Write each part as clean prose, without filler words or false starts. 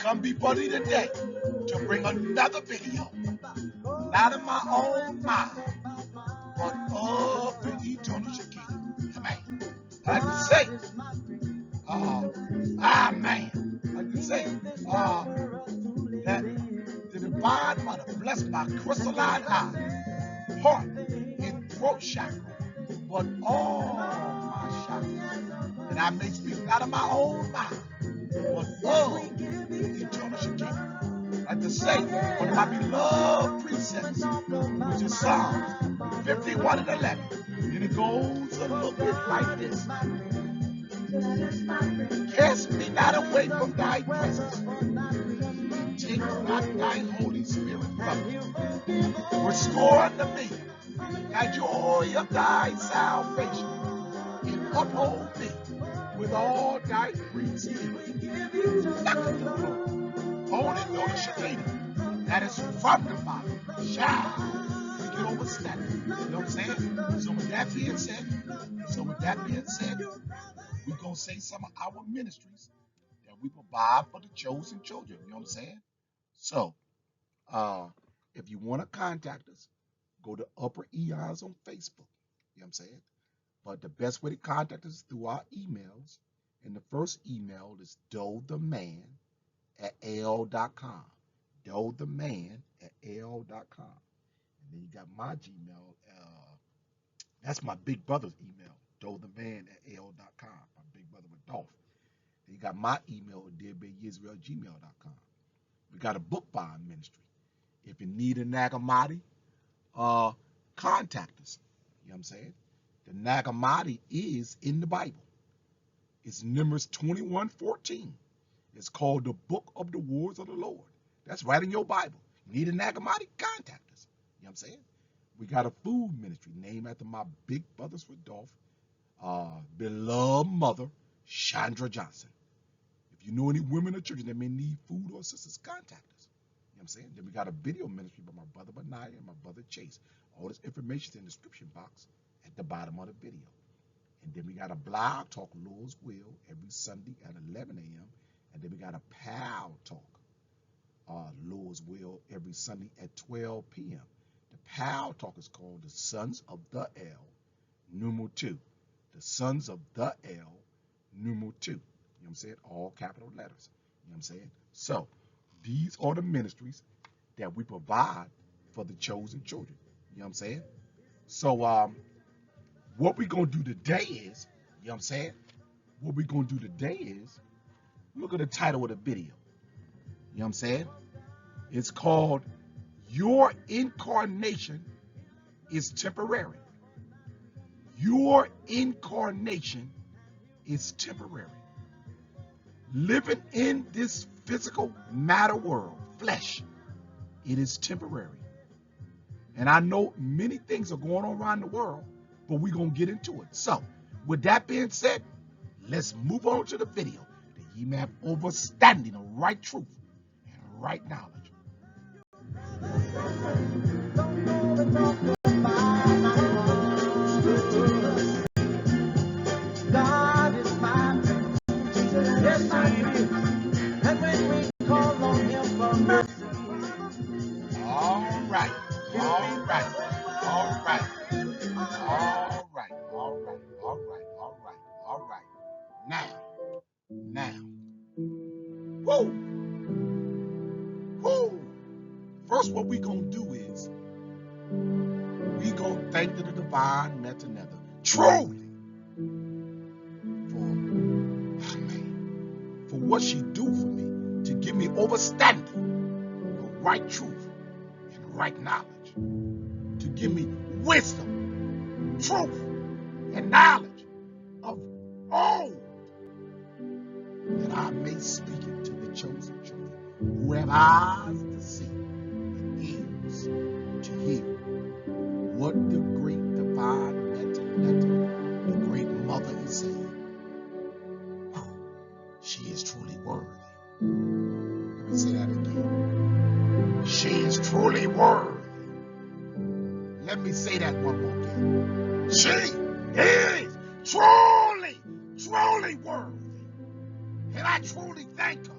come before thee today to bring another video, not in my own mind, but of the eternal Shekinah. Amen. I can say, amen. I can say, that the divine mother blessed my crystalline eye, heart, and throat chakra, but all my chakras, that I may speak not of my own mind, but of the eternal Shekinah. Like to say, one of my beloved precepts, which is Psalms 51 and 11. And it goes a little bit like this. Cast me not away from thy presence. Take not thy Holy Spirit from me. Restore unto me thy joy of thy salvation, and uphold me with all thy free spirit. Only know the Shekinah that is from the Father shall we get overstanding. You know what I'm saying? So with that being said, we're going to say some of our ministries that we provide for the chosen children. You know what I'm saying? So, if you want to contact us, go to Upper Eons on Facebook. You know what I'm saying? But the best way to contact us is through our emails. And the first email is dotheman@al.com. dotheman@al.com. And then you got my Gmail. That's my big brother's email, dotheman@al.com. My big brother with Dolph. Then you got my email, dearbabyisrael@gmail.com. We got a book buying ministry. If you need a Nag Hammadi, contact us. You know what I'm saying? The Nag Hammadi is in the Bible. It's Numbers 21:14. It's called the Book of the Wars of the Lord. That's right in your Bible. You need a Nag Hammadi? Contact us. You know what I'm saying? We got a food ministry named after my big brother's Rodolph, beloved mother, Chandra Johnson. If you know any women or children that may need food or assistance, contact us. You know what I'm saying? Then we got a video ministry by my brother Benaiah and my brother Chase. All this information is in the description box at the bottom of the video. And then we got a blog talk, Lord's Will, every Sunday at 11 a.m. And then we got a pal talk, Lord's Will, every Sunday at 12 p.m. The pal talk is called the Sons of the L, numeral 2. The Sons of the L, numeral 2. You know what I'm saying? All capital letters. You know what I'm saying? So, these are the ministries that we provide for the chosen children. You know what I'm saying? So, what we're going to do today is, you know what I'm saying? What we're going to do today is, look at the title of the video. You know what I'm saying? It's called, Your Incarnation is Temporary. Your incarnation is temporary. Living in this physical matter world, flesh, it is temporary. And I know many things are going on around the world, but we're going to get into it. So, with that being said, let's move on to the video, that ye may have understanding of right truth and right knowledge. God is my friend. Yes, he is. And when we call on him for mercy. All right. Now. Woo. First, what we gonna do is we gonna thank the divine Netanether truly for what she do for me, to give me understanding of right truth and right knowledge, to give me wisdom, truth, and knowledge of all, that I may speak it to the chosen children who have eyes to see and ears to hear what the great divine Netanether, the great mother, is saying. She is truly worthy. Let me say that again. She is truly worthy. Let me say that one more again. She is truly worthy. And I truly thank her.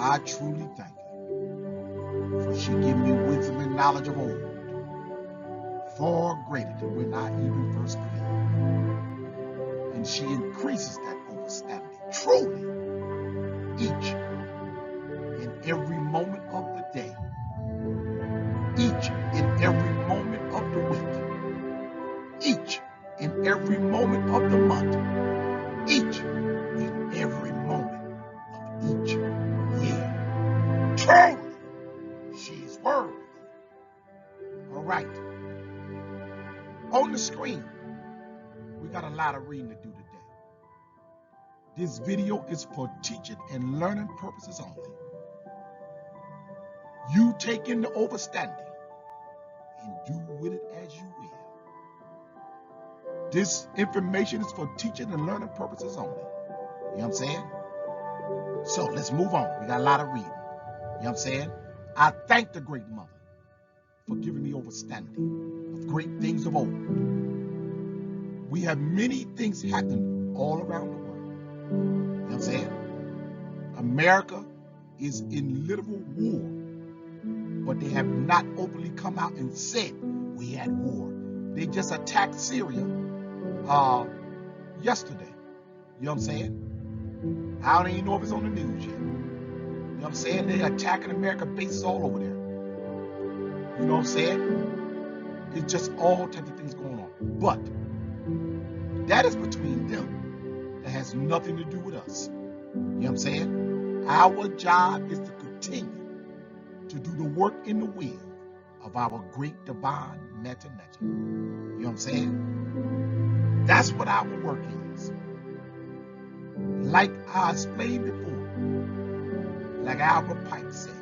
I truly thank her, for she gave me wisdom and knowledge of old, far greater than when I even first believed. And she increases that understanding truly each and every moment of the day, each and every moment of the week, each and every moment of the month, each and every moment of each year. Truly, she's worthy. All right. On the screen, we got a lot of reading to do today. This video is for teaching and learning purposes only. You take in the understanding and do with it as you will. This information is for teaching and learning purposes only. You know what I'm saying? So let's move on. We got a lot of reading. You know what I'm saying? I thank the great mother for giving me understanding of great things of old. We have many things happen all around the world. You know what I'm saying? America is in literal war, but they have not openly come out and said we had war. They just attacked Syria yesterday. You know what I'm saying? I don't even know if it's on the news yet. You know what I'm saying? They're attacking American bases all over there. You know what I'm saying? It's just all types of things going on. But that is between them. That has nothing to do with us. You know what I'm saying? Our job is to continue to do the work in the will of our great divine meta nature. You know what I'm saying? That's what our work is. Like I explained before, like Albert Pike said,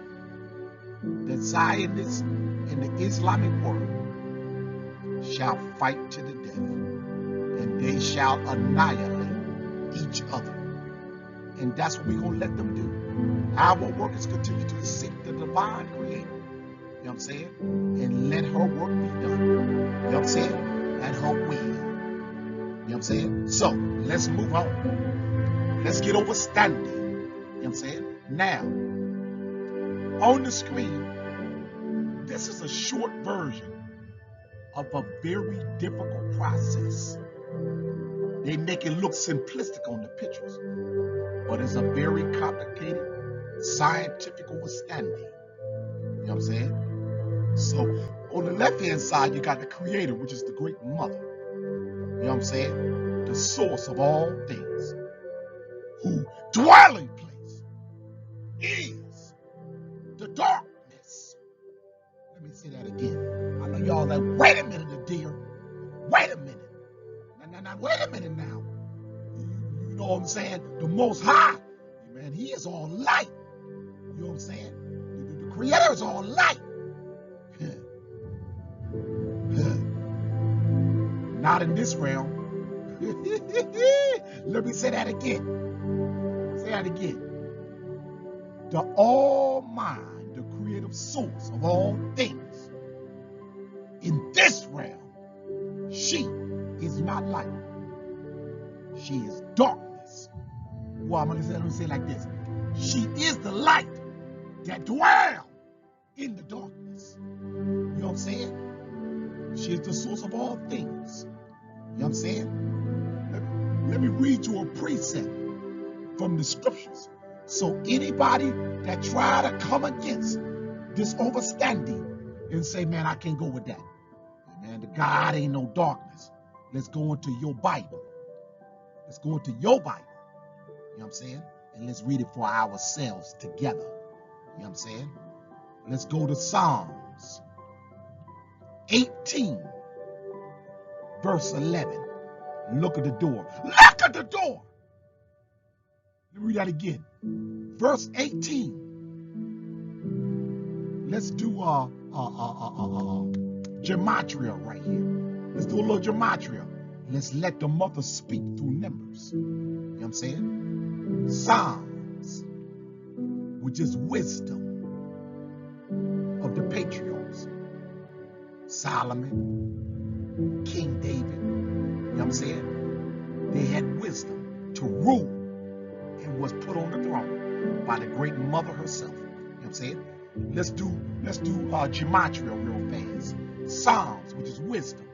the Zionists in the Islamic world shall fight to the death, and they shall annihilate each other. And that's what we're going to let them do. Our work is continue to seek the divine creator. You know what I'm saying? And let her work be done. You know what I'm saying? At her will. You know what I'm saying? So, let's move on. Let's get understanding. You know what I'm saying? Now, on the screen, this is a short version of a very difficult process. They make it look simplistic on the pictures, but it's a very complicated scientific understanding. You know what I'm saying? So on the left-hand side, you got the creator, which is the great mother. You know what I'm saying? The source of all things, who dwelling place is the darkness. Let me say that again. I know y'all like, wait a minute, dear. Wait a minute. Now, wait a minute now. You know what I'm saying? The Most High, man, he is all light. You know what I'm saying? The creator is all light. Not in this realm. Let me say that again. Say that again. The all mind, the creative source of all things. In this realm, she is not light. She is darkness. Well, I'm going to say it like this. She is the light that dwells in the darkness. You know what I'm saying? She is the source of all things. You know what I'm saying? Let me read you a precept from the scriptures. So anybody that try to come against this understanding and say, man, I can't go with that. Man, the God ain't no darkness. Let's go into your Bible. Let's go into your Bible. You know what I'm saying? And let's read it for ourselves together. You know what I'm saying? Let's go to Psalms 18, verse 11. Look at the door. Look at the door. Let me read that again. Verse 18. Let's do gematria right here. Let's do a little gematria. Let's let the mother speak through numbers. You know what I'm saying? Psalms, which is wisdom of the patriarchs. Solomon, King David. You know what I'm saying? They had wisdom to rule and was put on the throne. by the great mother herself. You know what I'm saying? Let's do gematria real fast. Psalms, which is wisdom.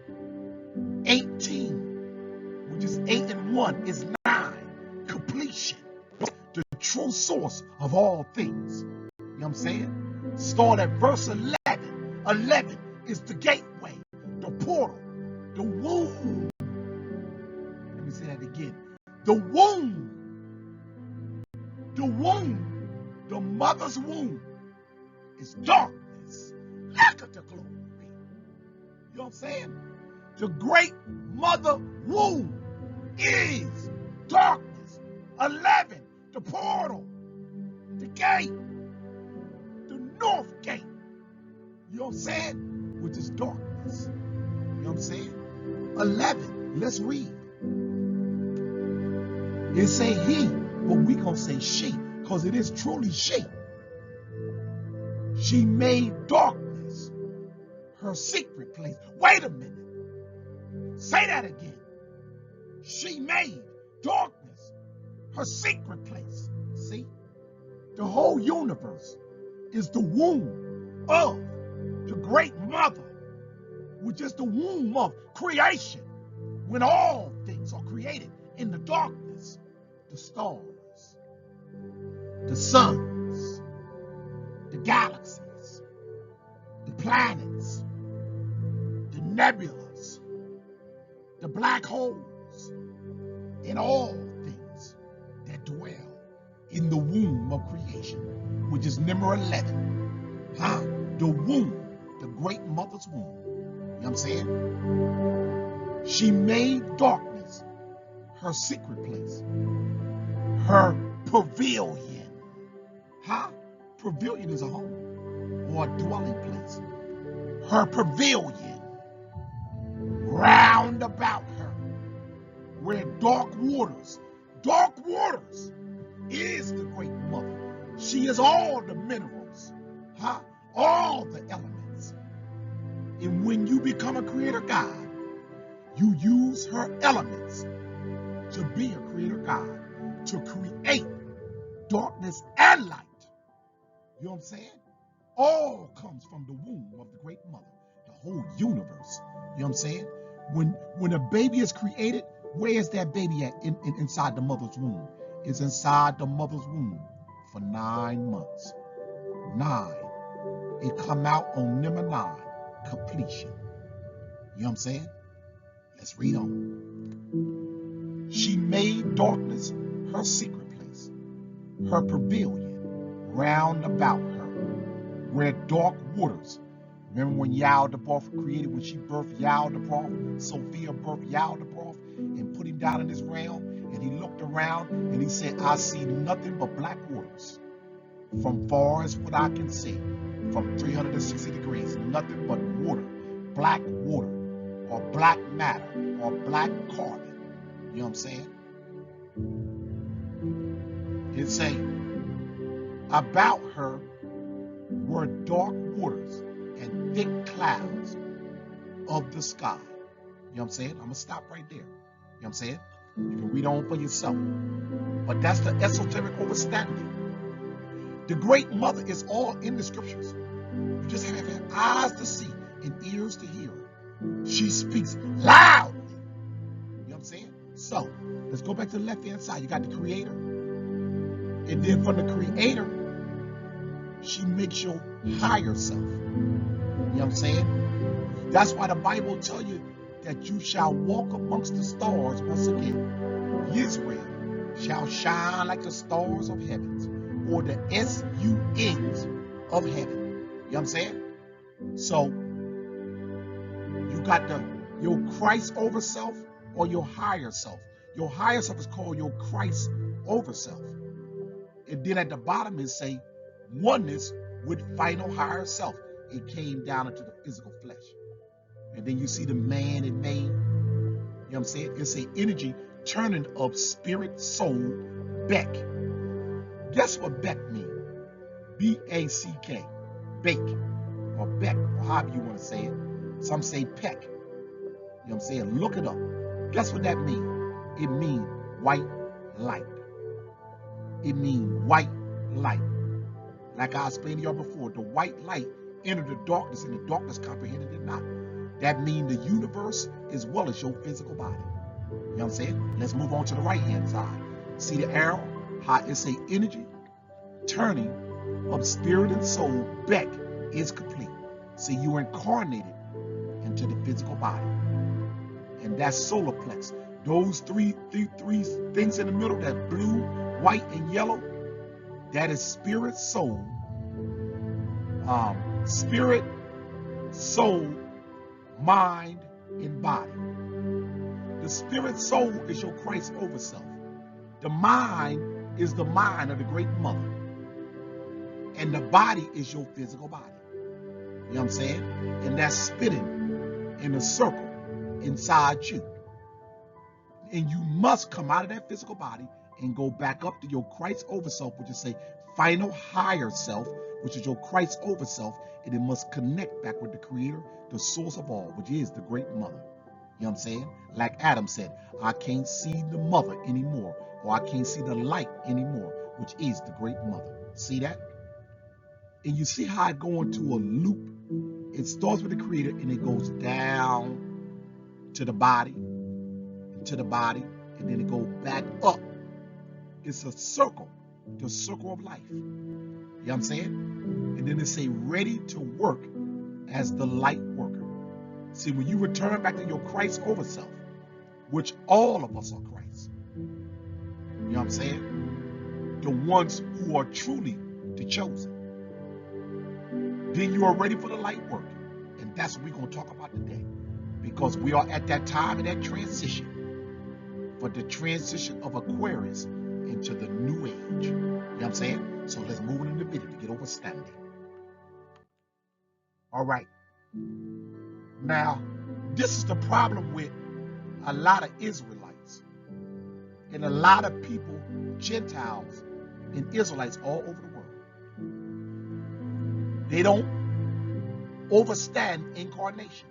18, which is 8 and 1, is 9. Completion. The true source of all things. You know what I'm saying? Start at verse 11. 11 is the gateway, the portal, the womb. Let me say that again. The womb. The womb, the mother's womb, is darkness. Look at the glory. You know what I'm saying? The great mother womb is darkness. 11, the portal, the gate, the north gate. You know what I'm saying? Which is darkness. You know what I'm saying? 11, let's read. It say he, but we gonna say she, because it is truly she. She made darkness her secret place. Wait a minute. Say that again. She made darkness her secret place. See? The whole universe is the womb of the great mother, which is the womb of creation. When all things are created in the darkness, the stars, the suns, the galaxies, the planets, the nebulas, the black holes, and all things that dwell in the womb of creation, which is number 11. The womb, the great mother's womb. You know what I'm saying? She made darkness her secret place, her pavilion. Pavilion is a home or a dwelling place. Her pavilion round about her, where dark waters is the great mother. She is all the minerals, all the elements. And when you become a creator God, you use her elements to be a creator God, to create darkness and light. You know what I'm saying? All comes from the womb of the great mother, the whole universe. You know what I'm saying? When a baby is created, where is that baby at inside the mother's womb? It's inside the mother's womb for 9 months. 9. It come out on number 9, completion. You know what I'm saying? Let's read on. She made darkness her secret place, her pavilion round about her, where dark waters. Remember when Yaldabaoth created, when she birthed Yaldabaoth, Sophia birthed Yaldabaoth and put him down in this realm, and he looked around and he said, I see nothing but black waters. From far as what I can see, from 360 degrees, nothing but water, or black matter, or black carbon. You know what I'm saying? It say, about her were dark waters and thick clouds of the sky. You know what I'm saying? I'm going to stop right there. You know what I'm saying? You can read on for yourself. But that's the esoteric understanding. The great mother is all in the scriptures. You just have to have eyes to see and ears to hear. She speaks loudly. You know what I'm saying? So, let's go back to the left-hand side. You got the creator. And then from the creator, she makes your higher self. You know what I'm saying? That's why the Bible tells you that you shall walk amongst the stars once again. Israel shall shine like the stars of heaven, or the SUNs of heaven. You know what I'm saying? So, you got your Christ over self or your higher self. Your higher self is called your Christ over self. And then at the bottom it say oneness with final higher self. It came down into the physical flesh. And then you see the man it made. You know what I'm saying? It's an energy turning of spirit, soul, Beck. Guess what Beck means? B-A-C-K. Bake. Or Beck, or however you want to say it. Some say peck. You know what I'm saying? Look it up. Guess what that means? It means white light. It means white light. Like I explained to y'all before, the white light entered the darkness and the darkness comprehended it not. That means the universe as well as your physical body. You know what I'm saying? Let's move on to the right hand side. See the arrow? How it's a energy turning of spirit and soul back is complete. See, you incarnated into the physical body. And that's solar plex. Those three things in the middle, that blue, white, and yellow, that is spirit, soul, mind, and body. The spirit soul is your Christ overself. The mind is the mind of the great mother. And the body is your physical body. You know what I'm saying? And that's spinning in a circle inside you. And you must come out of that physical body and go back up to your Christ overself, which is say final higher self, which is your Christ overself, and it must connect back with the creator, the source of all, which is the great mother. You know what I'm saying? Like Adam said, I can't see the mother anymore, or I can't see the light anymore, which is the great mother. See that? And you see how it goes into a loop. It starts with the creator and it goes down to the body, and then it goes back up. It's a circle, the circle of life. You know what I'm saying? And then it say ready to work as the light worker. See, when you return back to your Christ overself, which all of us are Christ, you know what I'm saying? The ones who are truly the chosen. Then you are ready for the light work. And that's what we're going to talk about today. Because we are at that time in that transition. For the transition of Aquarius into the new age. You know what I'm saying? So let's move into the video to get overstanding. All right. Now, this is the problem with a lot of Israelites and a lot of people, Gentiles and Israelites all over the world. They don't understand incarnation.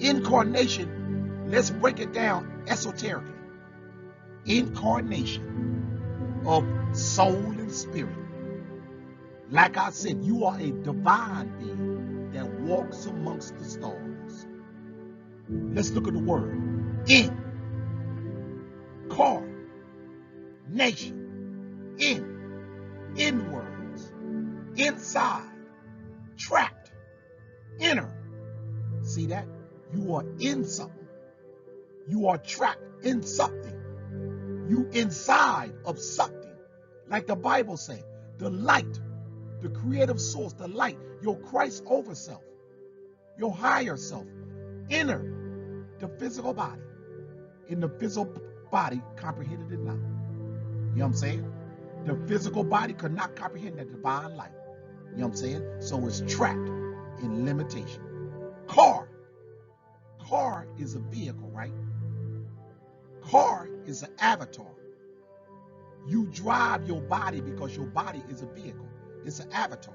Incarnation, let's break it down esoterically. Incarnation of soul and spirit. Like I said, you are a divine being that walks amongst the stars. Let's look at the word. Incarnation. Inwards. Inside. Trapped. Inner. See that? You are in something. You are trapped in something. You inside of something. Like the Bible says, the light, the creative source, the light, your Christ over self, your higher self, inner the physical body. In the physical body comprehended it not. You know what I'm saying? The physical body could not comprehend that divine light. You know what I'm saying? So it's trapped in limitation. Car is a vehicle, right? Car is an avatar. You drive your body because your body is a vehicle. It's an avatar.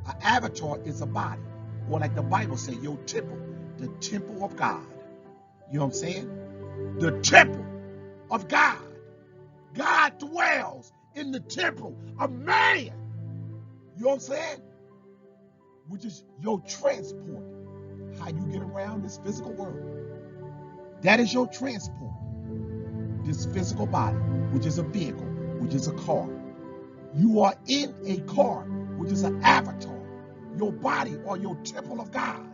An avatar is a body. Or like the Bible says, your temple, the temple of God. You know what I'm saying? The temple of God. God dwells in the temple of man. You know what I'm saying? Which is your transport. How you get around this physical world. That is your transport. This physical body, which is a vehicle, which is a car. You are in a car, which is an avatar. Your body or your temple of God.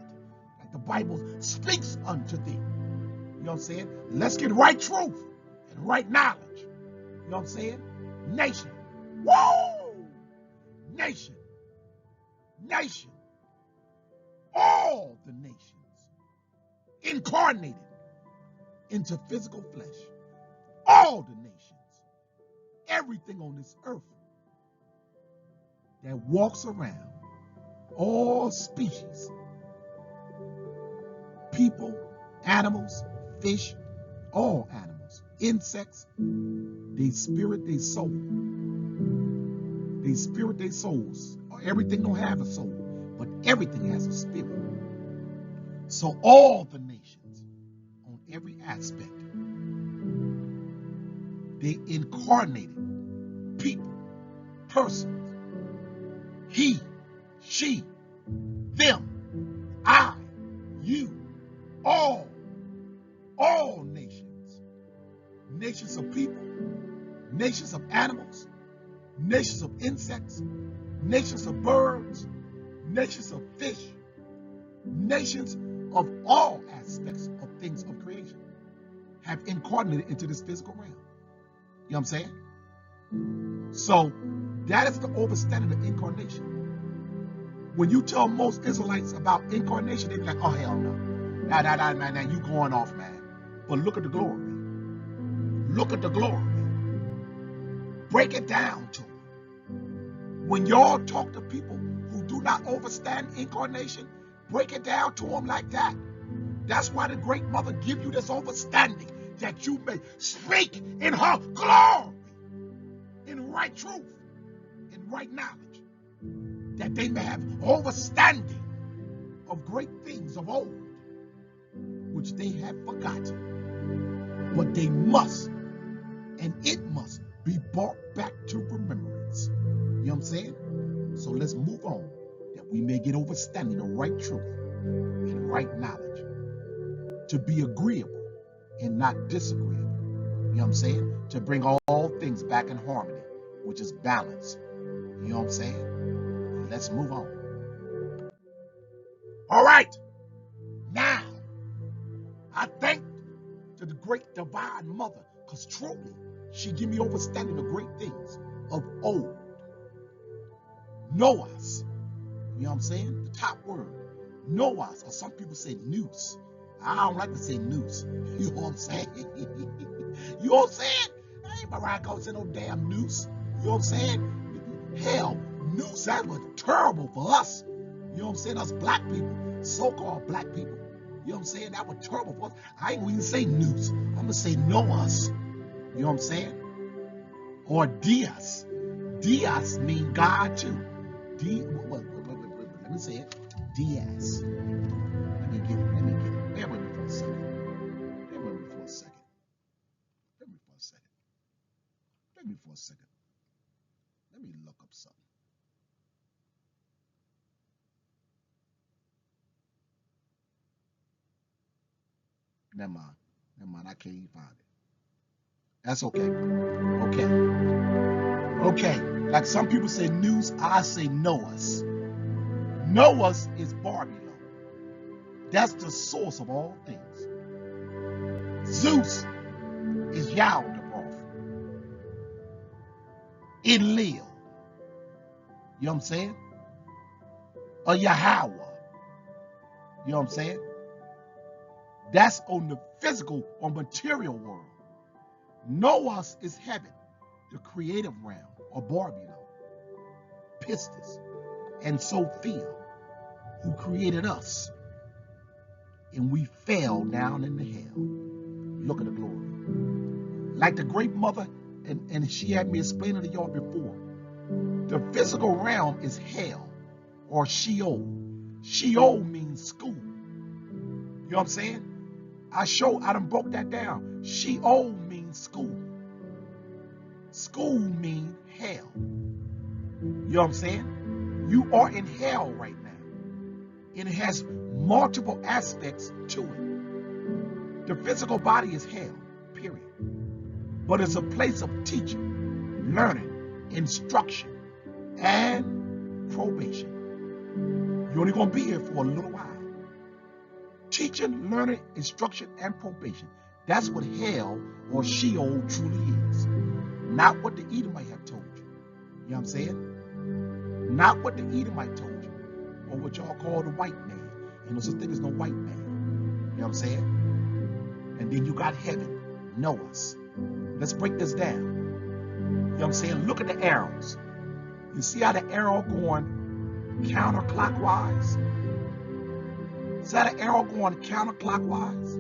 Like the Bible speaks unto thee. You know what I'm saying? Let's get right truth and right knowledge. You know what I'm saying? Nation. Whoa! Nation. Nation. All the nations incarnated into physical flesh. All the nations. Everything on this earth that walks around. All species. People, animals, fish, all animals, insects, they spirit, they soul. They spirit, they souls. Everything don't have a soul, but everything has a spirit. So all the nations, on every aspect, they incarnated people persons, he, she, them, I, you, all nations, nations of people, nations of animals, nations of insects, nations of birds, nations of fish, nations of all aspects of things of creation have incarnated into this physical realm. You know what I'm saying? So that is the overstanding of incarnation. When you tell most Israelites about incarnation, they be like, oh, hell no. Nah, you going off, man. But look at the glory. Look at the glory. Break it down to them. When y'all talk to people who do not understand incarnation, break it down to them like that. That's why the great mother give you this understanding, that you may speak in her glory, in right truth, in right knowledge, that they may have understanding of great things of old, which they have forgotten. But they must, and it must be brought back to remembrance. You know what I'm saying? So let's move on, that we may get understanding of right truth and right knowledge, to be agreeable and not disagreeable. You know what I'm saying? To bring all things back in harmony, which is balance. You know what I'm saying? Let's move on. All right. Now, I thank to the great divine mother, because truly, she give me understanding of great things of old. Noahs. You know what I'm saying? The top word. Noahs, or some people say noose. I don't like to say noose. You know what I'm saying? You know what I'm saying? I ain't about to say no damn noose. You know what I'm saying? Hell, noose, that was terrible for us. You know what I'm saying? Us black people, so-called black people. You know what I'm saying? That was terrible for us. I ain't even say noose. I'm going to say Noahs. You know what I'm saying? Or Dias. Dias mean God too. Let me say it. Dias. Let me get it. Bear with me for a second. Let me look up something. Never mind. I can't even find it. That's okay. Okay. Like some people say news, I say Noahs. Noahs is Babylon. That's the source of all things. Zeus is Yaldabaoth. Enlil. You know what I'm saying? Or Yahweh. You know what I'm saying? That's on the physical or material world. Noahs is heaven, the creative realm, or Babylon. Pistis and Sophia, who created us. And we fell down into hell. Look at the glory. Like the great mother, and she had me explain it to y'all before. The physical realm is hell, or Sheol. Sheol means school. You know what I'm saying? I done broke that down. Sheol means school. School means hell. You know what I'm saying? You are in hell right now. And it has multiple aspects to it. The physical body is hell, period. But it's a place of teaching, learning, instruction, and probation. You're only going to be here for a little while. Teaching, learning, instruction, and probation. That's what hell or Sheol truly is. Not what the Edomite have told you. You know what I'm saying? Not what the Edomite told you. Or what y'all call the white man. And no such thing as no white man. You know what I'm saying? And then you got heaven. Noahs. Let's break this down. You know what I'm saying? Look at the arrows. You see how the arrow going counterclockwise? See how the arrow going counterclockwise?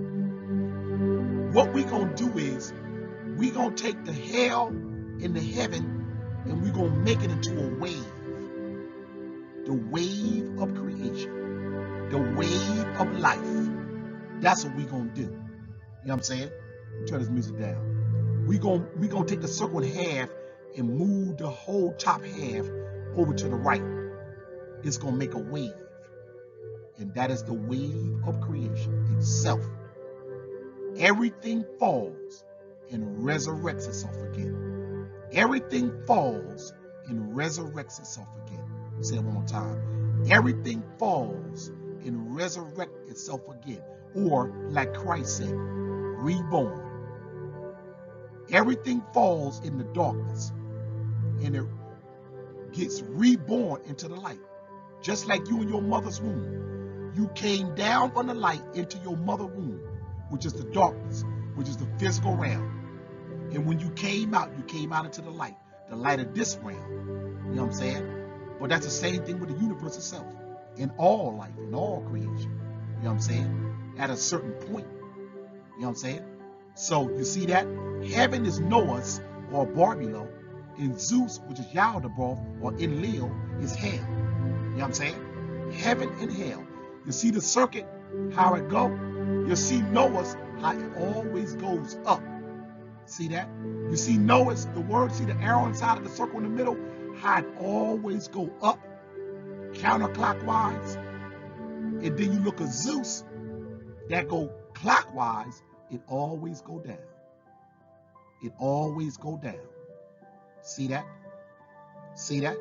What we gonna do is we gonna take the hell and the heaven and we gonna make it into a wave. The wave of creation. The wave of life. That's what we gonna do. You know what I'm saying? Turn this music down. We gonna take the circle in half and move the whole top half over to the right, it's going to make a wave. And that is the wave of creation itself. Everything falls and resurrects itself again. Everything falls and resurrects itself again. I'll say it one more time. Everything falls and resurrects itself again. Or, like Christ said, reborn. Everything falls in the darkness and it gets reborn into the light. Just like you in your mother's womb. You came down from the light into your mother's womb, which is the darkness, which is the physical realm. And when you came out into the light of this realm. You know what I'm saying? But that's the same thing with the universe itself. In all life, in all creation. You know what I'm saying? At a certain point. You know what I'm saying? So you see that? Heaven is Noah's or Barbilo. In Zeus, which is Yaldabaoth, or Enlil, is hell. You know what I'm saying? Heaven and hell. You see the circuit, how it go? You see Noah's, how it always goes up. See that? You see Noah's, the word, see the arrow inside of the circle in the middle, how it always go up, counterclockwise. And then you look at Zeus, that go clockwise, it always go down. It always go down. See that? See that?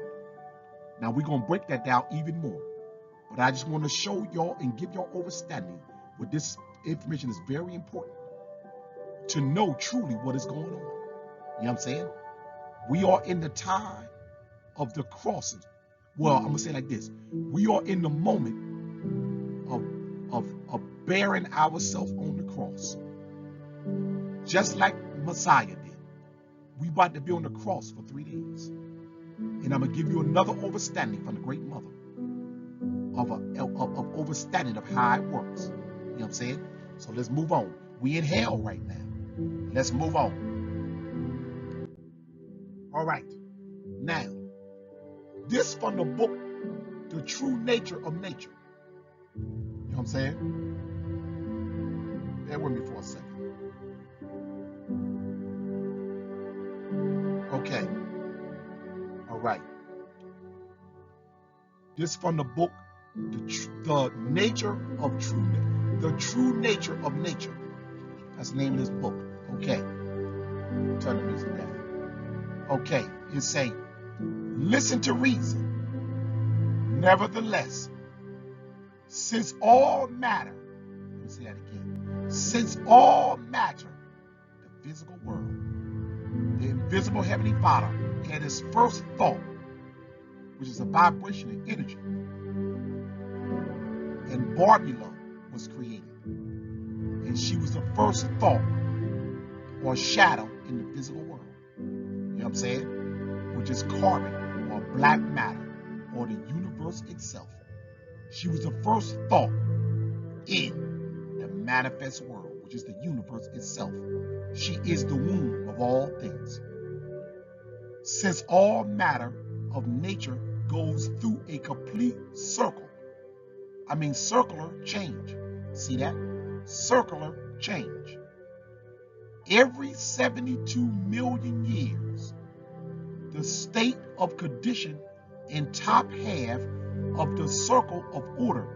Now we're going to break that down even more. But I just want to show y'all and give y'all understanding with this information is very important to know truly what is going on. You know what I'm saying? We are in the time of the crosses. Well, I'm going to say it like this. We are in the moment of bearing ourselves on the cross. Just like Messiah did. We about to be on the cross for 3 days. And I'm going to give you another understanding from the great mother of understanding of how it works. You know what I'm saying? So let's move on. We in hell right now. Let's move on. All right. Now, this from the book, The True Nature of Nature. You know what I'm saying? Bear with me for a second. Okay. All right. This from the book, The Nature of True Nature. The True Nature of Nature. That's the name of this book. Okay. Turn the music down. Okay. It say, listen to reason. Nevertheless, since all matter, let me say that again. Since all matter, the physical world, the invisible Heavenly Father had his first thought, which is a vibration and energy. And Barbula was created. And she was the first thought or shadow in the physical world. You know what I'm saying? Which is carbon or black matter or the universe itself. She was the first thought in the manifest world, which is the universe itself. She is the womb of all things. Since all matter of nature goes through a complete circle, I mean circular change. See that? Circular change. Every 72 million years, the state of condition in top half of the circle of order.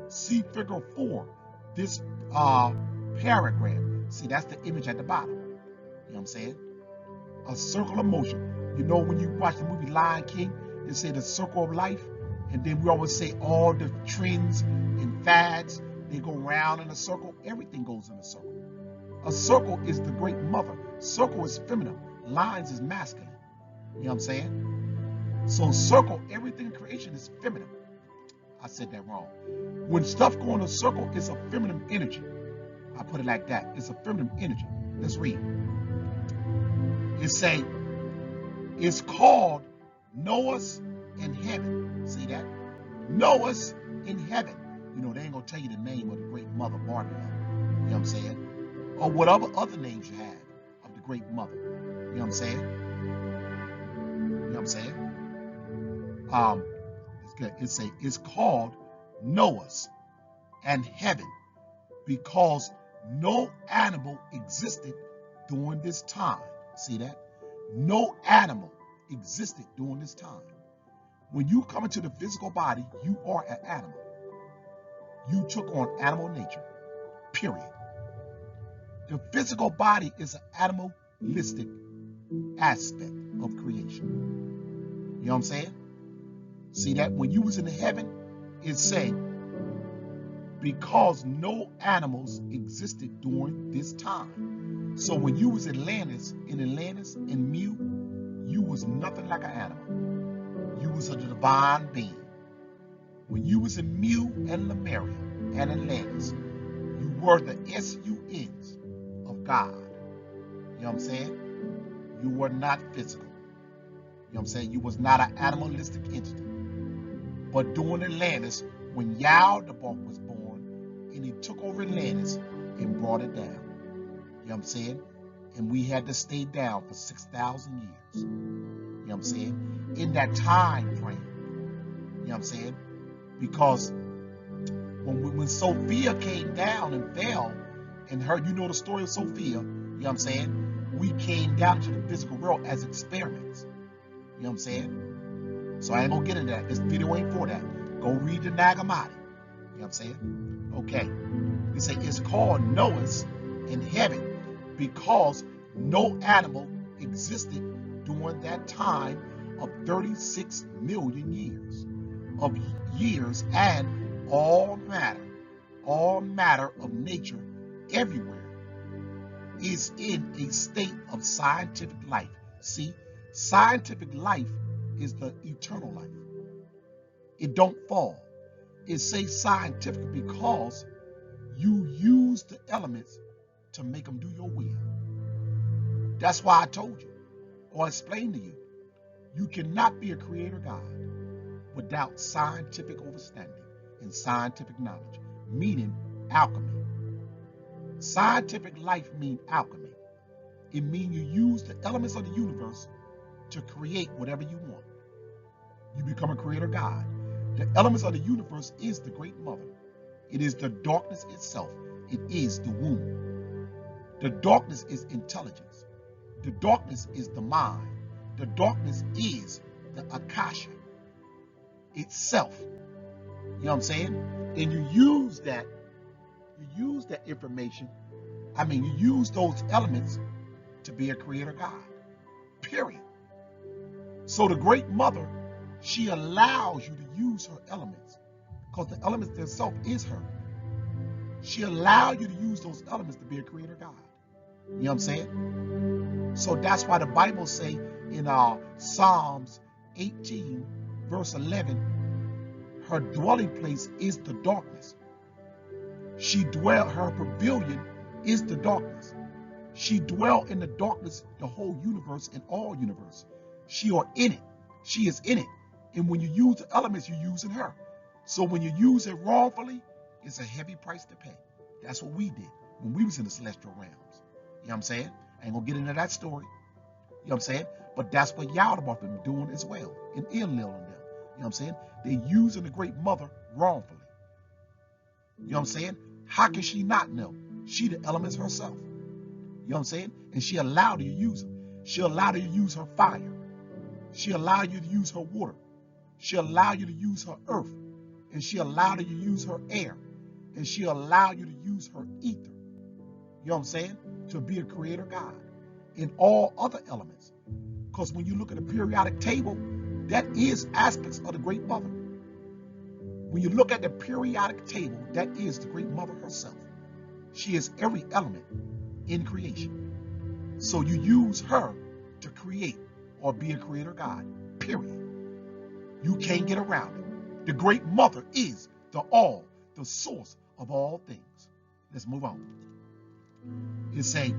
See figure 4, this paragraph. See, that's the image at the bottom. You know what I'm saying? A circle of motion. You know when you watch the movie Lion King, they say the circle of life. And then we always say all the trends and fads, they go round in a circle. Everything goes in a circle. A circle is the great mother. Circle is feminine. Lines is masculine. You know what I'm saying? So circle, everything in creation is feminine. I said that wrong. When stuff go in a circle, it's a feminine energy. I put it like that. It's a feminine energy. Let's read. It say, it's called Noah's in heaven. See that? Noah's in heaven. You know, they ain't going to tell you the name of the great mother, Barbara. You know what I'm saying? Or whatever other names you have of the great mother. You know what I'm saying? You know what I'm saying? It's good. It's called Noah's and heaven because no animal existed during this time. See that? No animal existed during this time. When you come into the physical body, you are an animal. You took on animal nature, period. The physical body is an animalistic aspect of creation. You know what I'm saying? See that when you was in heaven, it said, because no animals existed during this time. So when you was in Atlantis and Mu, you was nothing like an animal. You was a divine being. When you was in Mu and Lemuria and Atlantis, you were the SUNs of God. You know what I'm saying? You were not physical. You know what I'm saying? You was not an animalistic entity. But during Atlantis, when Yaldabaoth was born, and he took over Atlantis and brought it down. You know what I'm saying? And we had to stay down for 6,000 years. You know what I'm saying? In that time frame. You know what I'm saying? Because when Sophia came down and fell, and her, you know the story of Sophia, you know what I'm saying? We came down to the physical world as experiments. You know what I'm saying? So I ain't gonna get into that. This video ain't for that. Go read the Nag Hammadi. You know what I'm saying? Okay. They say it's called Noah's in heaven because no animal existed during that time of 36 million years, and all matter of nature everywhere is in a state of scientific life. See, scientific life is the eternal life. It don't fall. It says scientific because you use the elements to make them do your will. That's why I told you or explained to you, you cannot be a creator God without scientific understanding and scientific knowledge, meaning alchemy. Scientific life means alchemy. It means you use the elements of the universe to create whatever you want. You become a creator God. The elements of the universe is the great mother. It is the darkness itself. It is the womb. The darkness is intelligence. The darkness is the mind. The darkness is the Akasha itself. You know what I'm saying? And you use that information. You use those elements to be a creator God. Period. So the great mother, she allows you to use her elements because the elements themselves is her. She allows you to use those elements to be a creator God. You know what I'm saying? So that's why the Bible say in Psalms 18 verse 11, her dwelling place is the darkness. Her pavilion is the darkness. She dwell in the darkness, the whole universe and all universe. She are in it. She is in it. And when you use the elements, you're using her. So when you use it wrongfully, it's a heavy price to pay. That's what we did when we was in the celestial realms. You know what I'm saying? I ain't gonna get into that story. You know what I'm saying? But that's what Yaldabaoth been doing as well. And Enlil and them. You know what I'm saying? They're using the great mother wrongfully. You know what I'm saying? How can she not know? She the elements herself. You know what I'm saying? And she allowed you to use them. She allowed you to use her fire. She allowed you to use her water. She allowed you to use her earth. And she allowed you to use her air. And she allowed you to use her ether. You know what I'm saying? To be a creator God. In all other elements. Because when you look at the periodic table, that is aspects of the great mother. When you look at the periodic table, that is the great mother herself. She is every element in creation. So you use her to create or be a creator God, period. You can't get around it. The great mother is the source of all things. Let's move on. It say,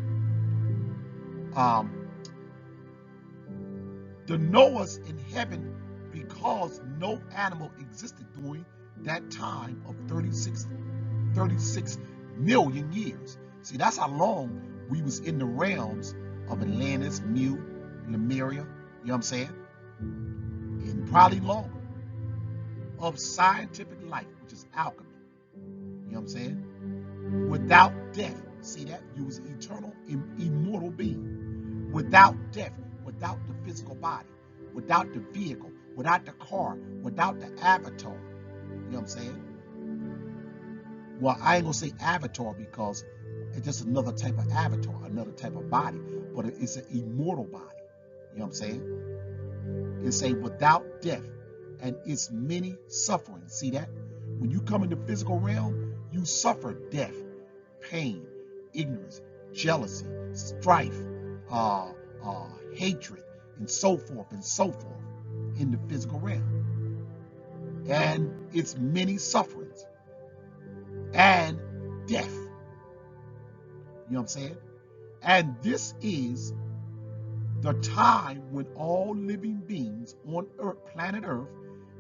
the Noahs in heaven because no animal existed during that time of 36 million years. See, that's how long we was in the realms of Atlantis, Mu, Lemuria, you know what I'm saying? And probably longer. Of scientific life, which is alchemy. You know what I'm saying? Without death. See that? You was an eternal, immortal being. Without death, without the physical body. without the vehicle, without the car, without the avatar. You know what I'm saying? Well, I ain't gonna say avatar because it's just another type of avatar, another type of body, but it's an immortal body. You know what I'm saying? It's a without death and its many sufferings. See that? When you come in the physical realm, you suffer death, pain, ignorance, jealousy, strife, hatred, and so forth in the physical realm. And its many sufferings and death. You know what I'm saying? And this is the time when all living beings on Earth, planet Earth,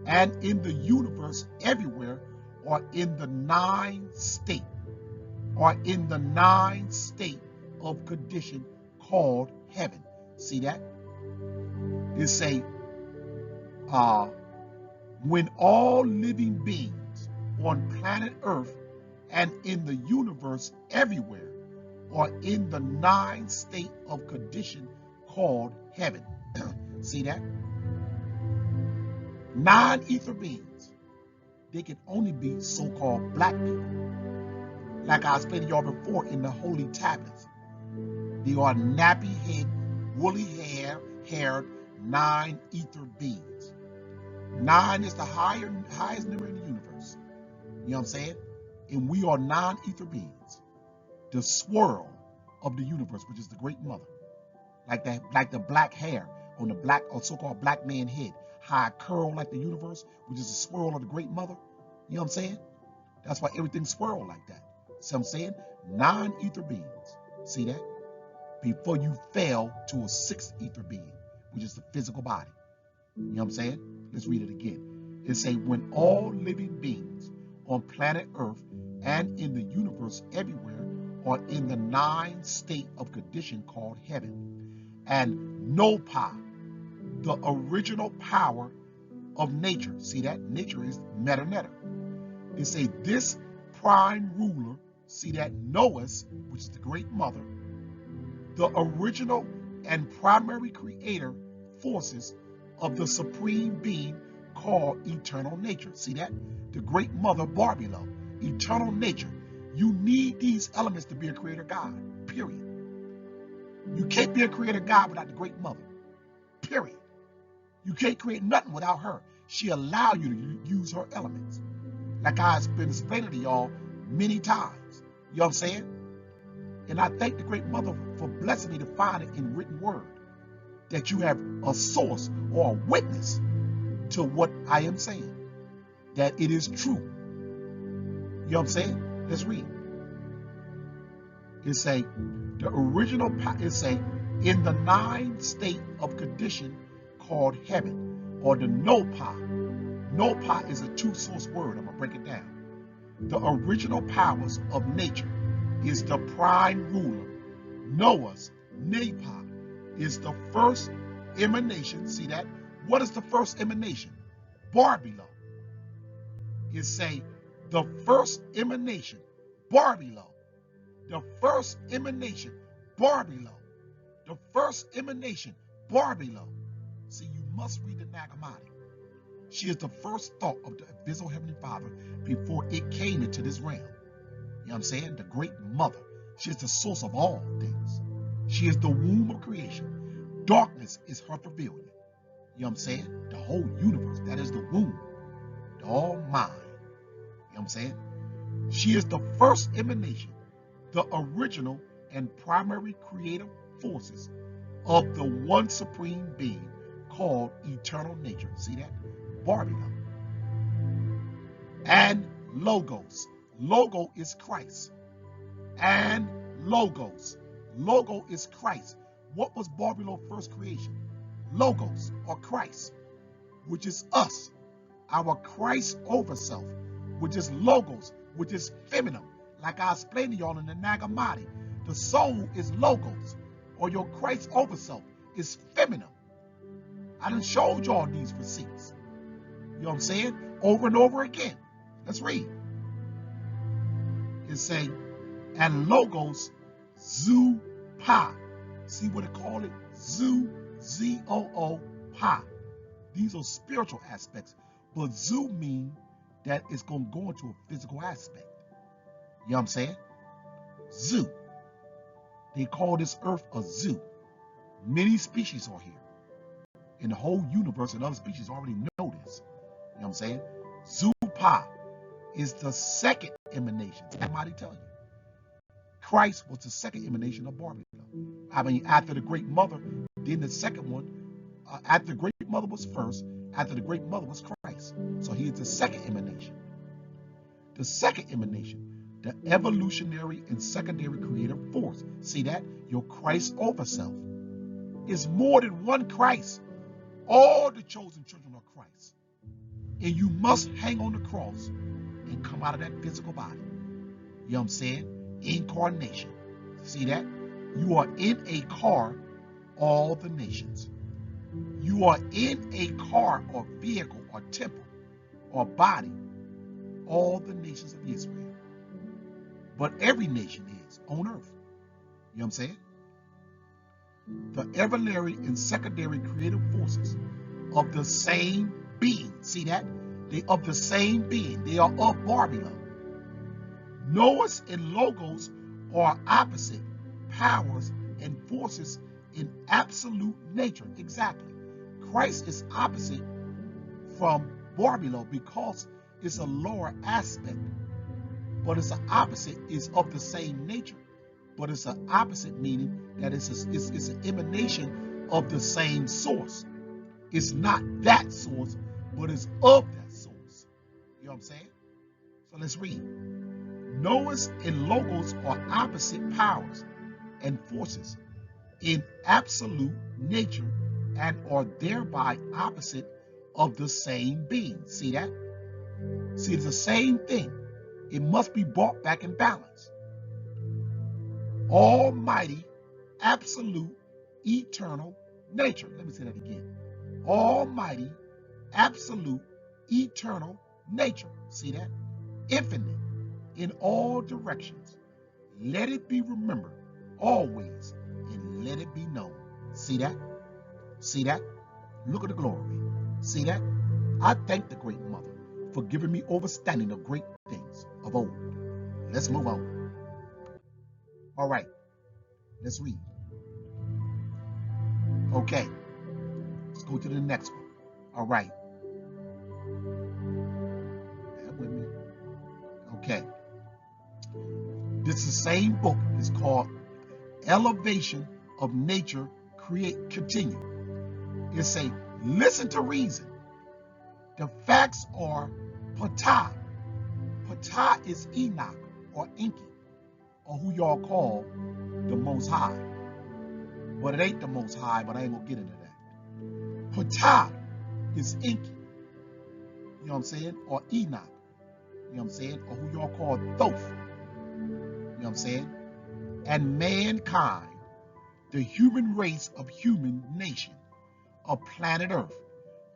and in the universe everywhere are in the nine state of condition called heaven. See that? It say, when all living beings on planet Earth and in the universe everywhere are in the nine state of condition called heaven. See that? Non-ether beings, they can only be so-called black people. Like I explained to y'all before in the holy tablets. They are nappy-head, woolly-haired, non-ether beings. 9 is the highest number in the universe. You know what I'm saying? And we are non-ether beings. The swirl of the universe, which is the great mother. Like the black hair on the black or so-called black man head. How it curl like the universe, which is the swirl of the great mother. You know what I'm saying? That's why everything swirl like that. See what I'm saying? Non-ether beings. See that? Before you fell to a 6th ether being, which is the physical body. You know what I'm saying? Let's read it again. It say, when all living beings on planet Earth and in the universe everywhere are in the 9 state of condition called heaven, and no power, the original power of nature. See that? Nature is meta. It say this prime ruler, see that, Noah's, which is the great mother, the original and primary creator forces of the supreme being called eternal nature. See that? The great mother Barbilo, eternal nature. You need these elements to be a creator God, period. You can't be a creator God without the great mother, period. You can't create nothing without her. She allowed you to use her elements. Like I've been explaining to y'all many times. You know what I'm saying? And I thank the great mother for blessing me to find it in written word. That you have a source or a witness to what I am saying. That it is true. You know what I'm saying? Let's read. It say, the original, it say, in the 9 state of condition called heaven, or the Nopa. Nopa is a 2-source word. I'm going to break it down. The original powers of nature is the prime ruler. Noah's, Napa, is the first emanation. See that? What is the first emanation? Barbilo. It say, the first emanation, Barbilo. The first emanation, Barbilo. The first emanation, Barbilo. See, you must read the Nag Hammadi. She is the first thought of the Abyssal Heavenly Father before it came into this realm. You know what I'm saying? The great mother. She is the source of all things. She is the womb of creation. Darkness is her pavilion. You know what I'm saying? The whole universe, that is the womb. The all mind. You know what I'm saying? She is the first emanation, the original and primary creative forces of the one supreme being called eternal nature. See that? Barbilo. And Logos. Logo is Christ. And Logos. Logo is Christ. What was Barbilo's first creation? Logos, or Christ, which is us. Our Christ over self, which is Logos, which is feminine. Like I explained to y'all in the Nag Hammadi, the soul is Logos, or your Christ over self is feminine. I done showed y'all these receipts. You know what I'm saying? Over and over again. Let's read. It say, and Logos, Zu Pa. See what it call it? Zu, Z-O-O, Pa. These are spiritual aspects. But zoo mean that it's going to go into a physical aspect. You know what I'm saying? Zoo. They call this earth a zoo. Many species are here. In the whole universe, and other species already know this. You know what I'm saying? Zupa is the second emanation. Somebody tell you. Christ was the second emanation of Babylon. I mean, after the great mother, then the second one, after the great mother was first, after the great mother was Christ. So he is the second emanation. The second emanation, the evolutionary and secondary creative force. See that? Your Christ over self is more than one Christ. All the chosen children are Christ. And you must hang on the cross and come out of that physical body. You know what I'm saying? Incarnation. See that? You are in a car, all the nations. You are in a car or vehicle or temple or body, all the nations of Israel. But every nation is on earth. You know what I'm saying? The evolutionary and secondary creative forces of the same being. See that? They of the same being. They are of Babylon. Nous and logos are opposite powers and forces in absolute nature. Exactly. Christ is opposite from Babylon because it's a lower aspect. But it's an opposite, is of the same nature. But it's an opposite meaning that it's an emanation of the same source. It's not that source, but it's of that source. You know what I'm saying? So let's read. Nous and logos are opposite powers and forces in absolute nature and are thereby opposite of the same being. See that? See, it's the same thing. It must be brought back in balance. Almighty, absolute, eternal nature. Let me say that again. Almighty, absolute, eternal nature. See that? Infinite in all directions. Let it be remembered always and let it be known. See that? See that? Look at the glory. See that? I thank the great mother for giving me understanding of great things of old. Let's move on. All right. Let's read. Okay. Let's go to the next one. All right. Bear with me. Okay. This is the same book. It's called Elevation of Nature Continue. It say, listen to reason. The facts are Ptah. Ptah is Enoch or Enki, or who y'all call the Most High. But it ain't the Most High, but I ain't gonna get into that. Ptah is Enki. You know what I'm saying? Or Enoch. You know what I'm saying? Or who y'all call Thoth. You know what I'm saying? And mankind, the human race of human nation of planet Earth,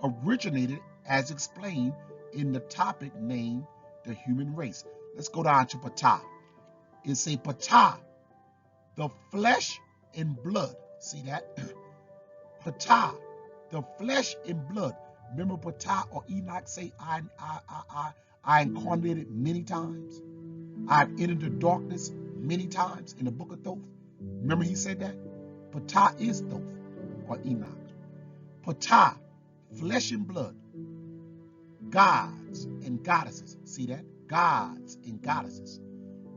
originated as explained in the topic named the human race. Let's go down to Ptah. It's a Ptah, the flesh and blood. See that? Ptah, the flesh and blood. Remember Ptah or Enoch say, I incarnated many times. I've entered the darkness many times in the book of Thoth. Remember he said that? Ptah is Thoth or Enoch. Ptah, flesh and blood. Gods and goddesses. See that? Gods and goddesses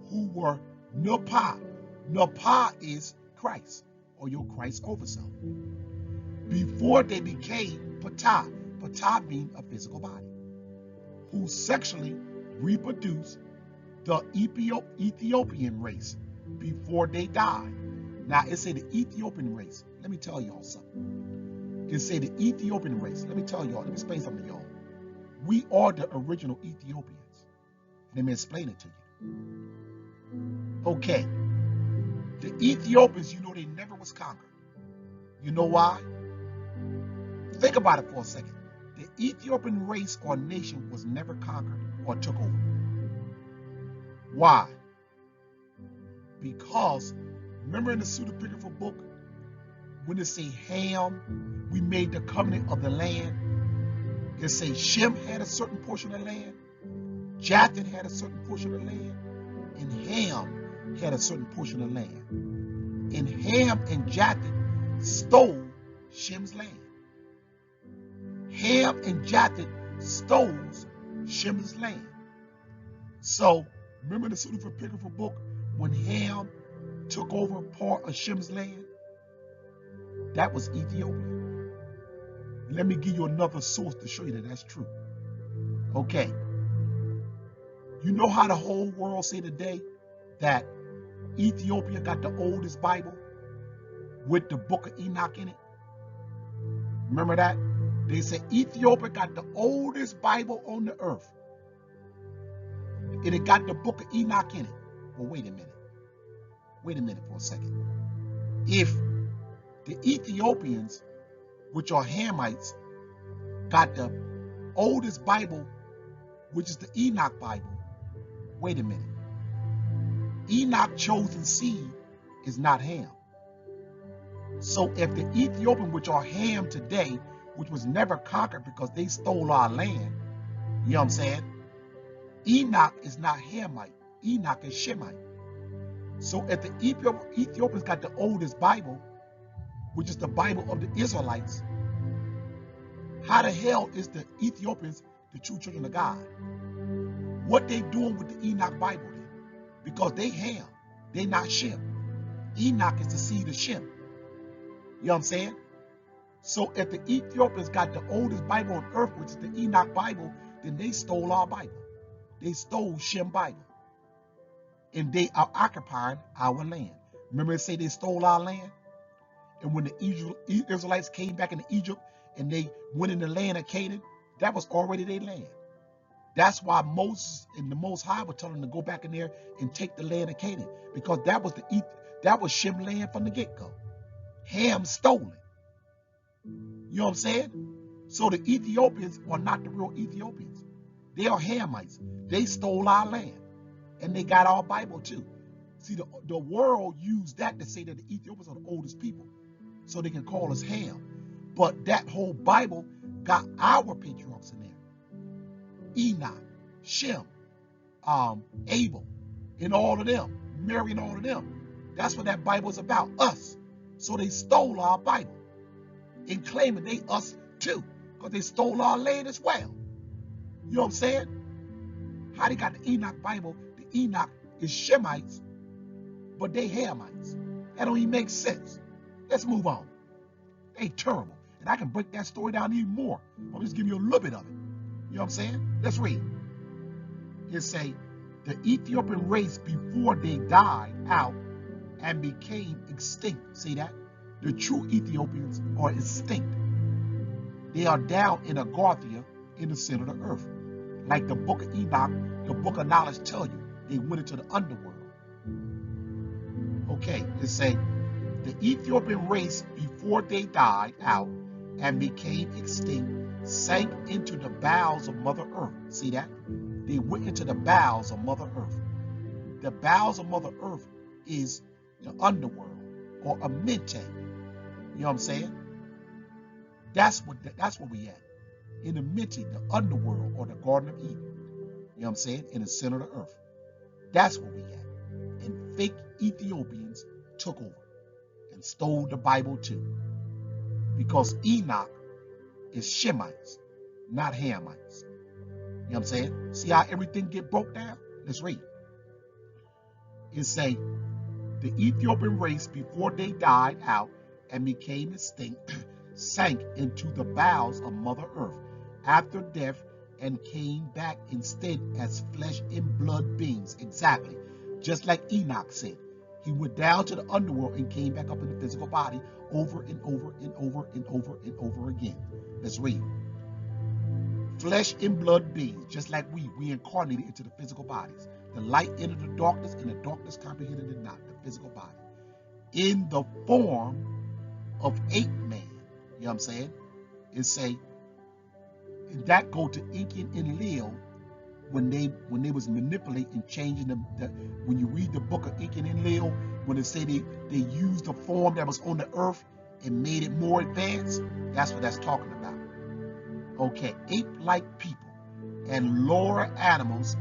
who were Napa. Napa is Christ or your Christ over self. Before they became Ptah. Ptah being a physical body. Who sexually reproduced the Ethiopian race before they died. Now it say the Ethiopian race. Let me tell y'all something. It say the Ethiopian race. Let me tell y'all. Let me explain something to y'all. We are the original Ethiopians. Let me explain it to you. Okay. The Ethiopians, you know, they never was conquered. You know why? Think about it for a second. The Ethiopian race or nation was never conquered or took over. Why? Because, remember in the pseudepigrapha book, when it say Ham, we made the covenant of the land. It says Shem had a certain portion of land, Japheth had a certain portion of land, and Ham had a certain portion of land. And Ham and Japheth stole Shem's land. Ham and Japheth stole Shem's land. So, remember the pseudepigraphical book when Ham took over part of Shem's land? That was Ethiopia. Let me give you another source to show you that that's true. Okay. You know how the whole world say today that Ethiopia got the oldest Bible with the book of Enoch in it? Remember that? They say Ethiopia got the oldest Bible on the earth. And it got the book of Enoch in it. Well, wait a minute. Wait a minute for a second. If the Ethiopians, which are Hamites, got the oldest Bible, which is the Enoch Bible, wait a minute. Enoch chosen seed is not Ham. So if the Ethiopians, which are Ham today, which was never conquered because they stole our land, you know what I'm saying? Enoch is not Hamite. Enoch is Shemite. So if the Ethiopians got the oldest Bible, which is the Bible of the Israelites, how the hell is the Ethiopians the true children of God? What they doing with the Enoch Bible then? Because they Ham, they not Shem. Enoch is the seed of Shem. You know what I'm saying? So if the Ethiopians got the oldest Bible on earth, which is the Enoch Bible, then they stole our Bible. They stole Shem Bible. And they are occupying our land. Remember they say they stole our land? And when the Israelites came back into Egypt and they went in the land of Canaan, that was already their land. That's why Moses and the Most High were telling them to go back in there and take the land of Canaan, because that was Shem land from the get-go. Ham stole it. You know what I'm saying? So the Ethiopians are not the real Ethiopians. They are Hamites. They stole our land. And they got our Bible too. See, the world used that to say that the Ethiopians are the oldest people, so they can call us Ham. But that whole Bible got our patriarchs in there. Enoch, Shem, Abel, and all of them, Mary and all of them. That's what that Bible is about, us. So they stole our Bible and claiming they us too, because they stole our land as well. You know what I'm saying? How they got the Enoch Bible? The Enoch is Shemites, but they Hamites. That don't even make sense. Let's move on. They terrible. And I can break that story down even more. I'll just give you a little bit of it. You know what I'm saying? Let's read. It say, the Ethiopian race before they died out and became extinct. See that? The true Ethiopians are extinct. They are down in Agarthia in the center of the earth. Like the book of Enoch, the book of knowledge tell you, they went into the underworld. Okay, it say, the Ethiopian race before they died out and became extinct sank into the bowels of Mother Earth. See that? They went into the bowels of Mother Earth. The bowels of Mother Earth is the underworld, or Amente. You know what I'm saying? That's what we at. In the Mente, the underworld, or the Garden of Eden. You know what I'm saying? In the center of the earth. That's where we at. And fake Ethiopians took over and stole the Bible too. Because Enoch is Shemites, not Hamites. You know what I'm saying? See how everything get broke down? Let's read. It say, the Ethiopian race before they died out and became extinct sank into the bowels of Mother Earth after death and came back instead as flesh and blood beings. Exactly. Just like Enoch said. He went down to the underworld and came back up in the physical body over and over and over and over and over again. Let's read. Flesh and blood beings, just like we incarnated into the physical bodies. The light entered the darkness, and the darkness comprehended it not, the physical body. In the form of ape man. You know what I'm saying? It say, and that go to Incan and Leo when they was manipulating and changing when you read the book of Incan and Leo, when they say they used the form that was on the earth and made it more advanced, that's what that's talking about. okay, ape-like people, and lower animals,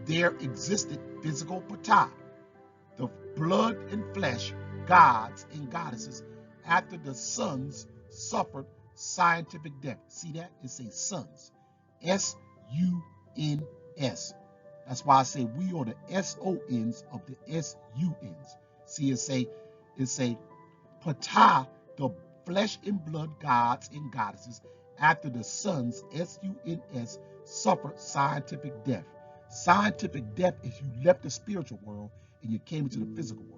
there existed physical pata, the blood and flesh gods and goddesses, after the sons suffered scientific death. See that? It says sons. S-U-N-S. That's why I say we are the S-O-Ns of the S-U-Ns. See, it say Ptah, the flesh and blood gods and goddesses, after the sons, S-U-N-S, suffered scientific death. Scientific death is you left the spiritual world and you came into the physical world.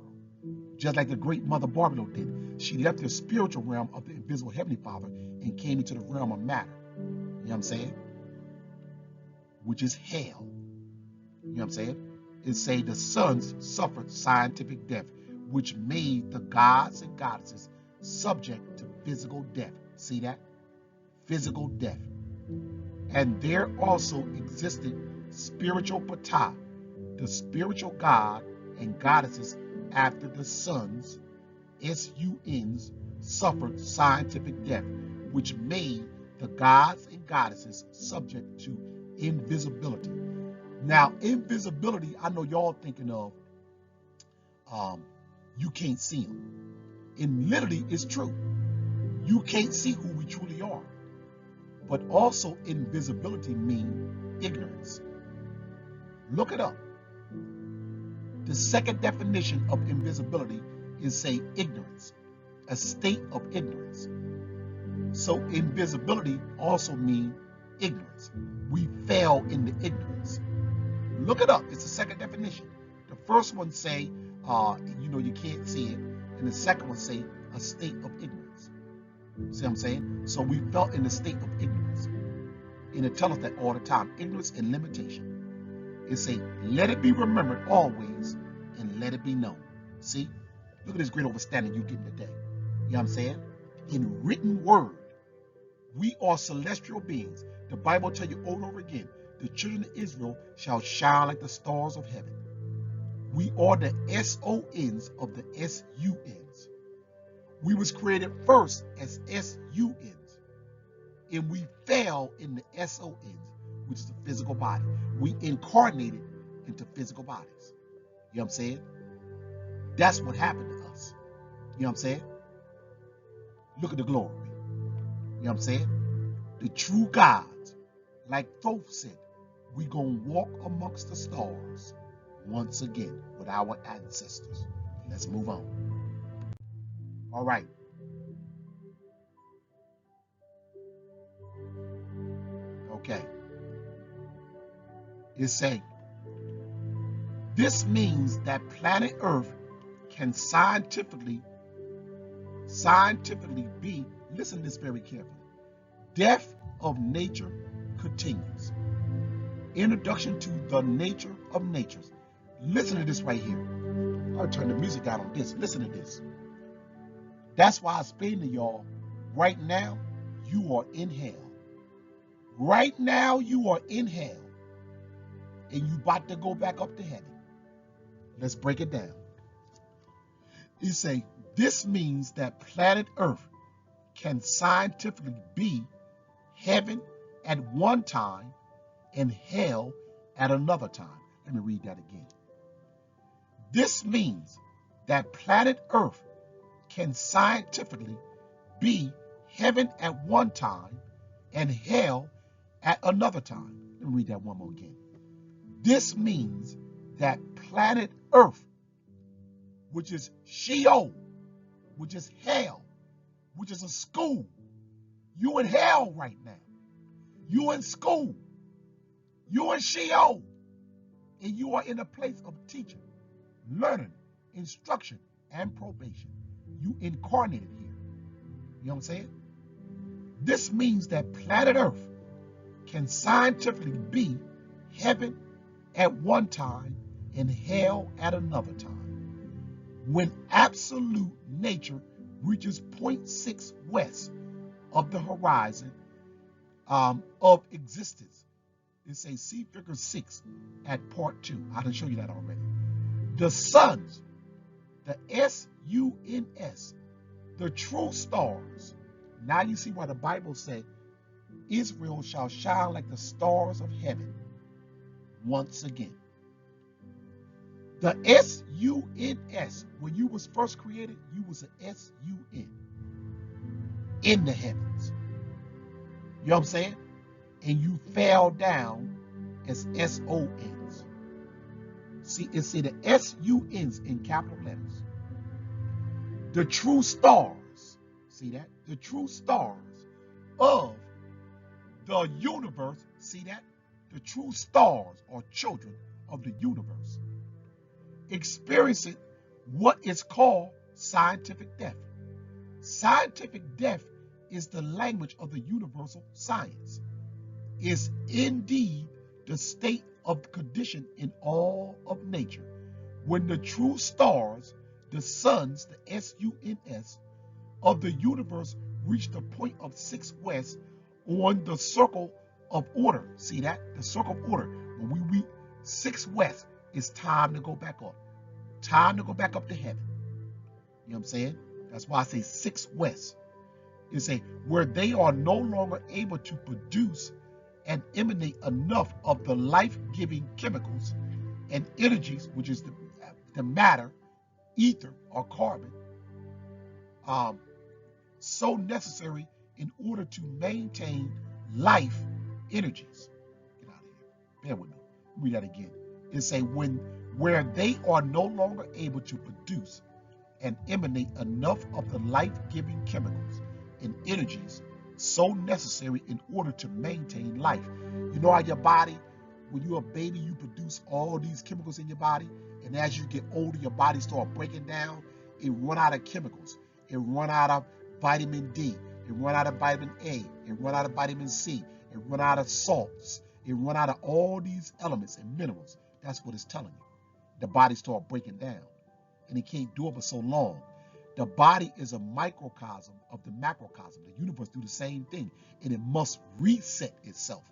Just like the great Mother Barbara did. She left the spiritual realm of the invisible Heavenly Father and came into the realm of matter. You know what I'm saying? Which is hell. You know what I'm saying? It say the sons suffered scientific death, which made the gods and goddesses subject to physical death. See that? Physical death. And there also existed spiritual Ptah, the spiritual god and goddesses, after the sons, S-U-Ns, suffered scientific death, which made the gods and goddesses subject to invisibility. Now, invisibility, I know y'all thinking of, you can't see them. And literally, it's true. You can't see who we truly are. But also, invisibility means ignorance. Look it up. The second definition of invisibility is, say, ignorance, a state of ignorance. So invisibility also means ignorance. We fell in the ignorance. Look it up. It's the second definition. The first one say, you can't see it. And the second one say, a state of ignorance. See what I'm saying? So we fell in the state of ignorance. And it tells us that all the time. Ignorance and limitation. It say, let it be remembered always and let it be known. See? Look at this great understanding you getting today. You know what I'm saying? In written word, we are celestial beings. The Bible tells you over and over again, the children of Israel shall shine like the stars of heaven. We are the S-O-Ns of the S-U-Ns. We was created first as S-U-Ns. And we fell in the S-O-Ns, which is the physical body. We incarnated into physical bodies. You know what I'm saying? That's what happened to us. You know what I'm saying? Look at the glory. You know what I'm saying? The true gods, like Thoth said, we gonna walk amongst the stars once again with our ancestors. Let's move on. All right. Okay. It's saying, this means that planet Earth can scientifically be, listen to this very carefully, death of nature continues. Introduction to the nature of natures. Listen to this right here. I'll turn the music down on this. Listen to this. That's why I explain to y'all, right now, you are in hell. Right now, you are in hell. And you about to go back up to heaven. Let's break it down. You say, this means that planet Earth can scientifically be heaven at one time and hell at another time. Let me read that again. This means that planet Earth can scientifically be heaven at one time and hell at another time. Let me read that one more again. This means that planet Earth, which is Sheol, which is hell, which is a school. You in hell right now. You in school. You in Sheol. And you are in a place of teaching, learning, instruction, and probation. You incarnated here. You know what I'm saying? This means that planet Earth can scientifically be heaven at one time and hell at another time. When absolute nature reaches 0.6 west of the horizon of existence. It says see figure 6 at part 2. I didn't show you that already. The suns, the S-U-N-S, the true stars. Now you see why the Bible said Israel shall shine like the stars of heaven once again. The S-U-N-S, when you was first created, you was an S-U-N, in the heavens. You know what I'm saying? And you fell down as S-O-Ns. See, it said the S-U-Ns in capital letters. The true stars, see that? The true stars of the universe, see that? The true stars are children of the universe, experiencing what is called scientific death. Scientific death is the language of the universal science. Is indeed the state of the condition in all of nature, when the true stars, the suns, the S-U-N-S, of the universe reach the point of 6 west on the circle of order. See that? The circle of order. When we reach 6 west, it's time to go back up. Time to go back up to heaven. You know what I'm saying? That's why I say 6 west. It's a where they are no longer able to produce and emanate enough of the life-giving chemicals and energies, which is the matter, ether, or carbon, so necessary in order to maintain life energies. Get out of here. Bear with me. Read that again. It's a where they are no longer able to produce and emanate enough of the life-giving chemicals and energies so necessary in order to maintain life. You know how your body, when you're a baby, you produce all these chemicals in your body, and as you get older, your body starts breaking down. It run out of chemicals. It run out of vitamin D. It run out of vitamin A. It run out of vitamin C. It run out of salts. It run out of all these elements and minerals. That's what it's telling you. The body starts breaking down, and it can't do it for so long. The body is a microcosm of the macrocosm. The universe do the same thing, and it must reset itself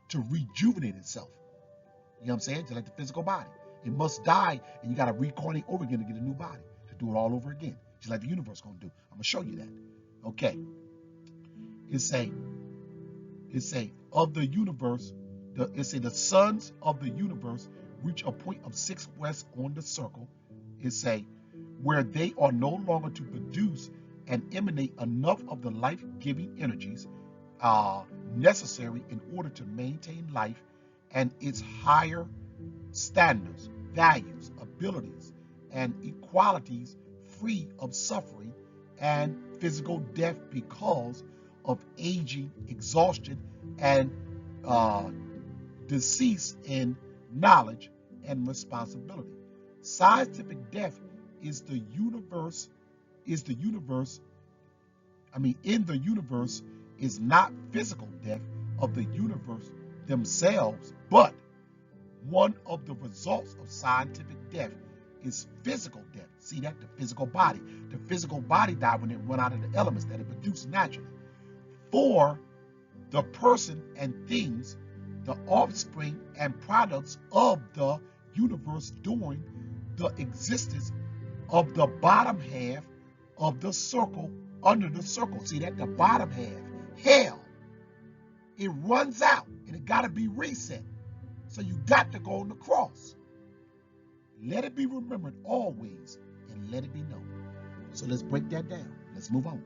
to rejuvenate itself. You know what I'm saying? Just like the physical body. It must die, and you got to reincarnate over again to get a new body, to do it all over again. Just like the universe going to do. I'm going to show you that. Okay. It's a of the universe, the suns of the universe reach a point of 6 west on the circle. It's where they are no longer to produce and emanate enough of the life-giving energies necessary in order to maintain life and its higher standards, values, abilities, and equalities, free of suffering and physical death because of aging, exhaustion, and decease in knowledge and responsibility. Scientific death in the universe is not physical death of the universe themselves, but one of the results of scientific death is physical death. See that? The physical body. The physical body died when it run out of the elements that it produced naturally. For the person and things, the offspring and products of the universe during the existence of the bottom half of the circle, under the circle. See that? The bottom half, hell, it runs out and it got to be reset. So you got to go on the cross. Let it be remembered always and let it be known. So let's break that down. Let's move on.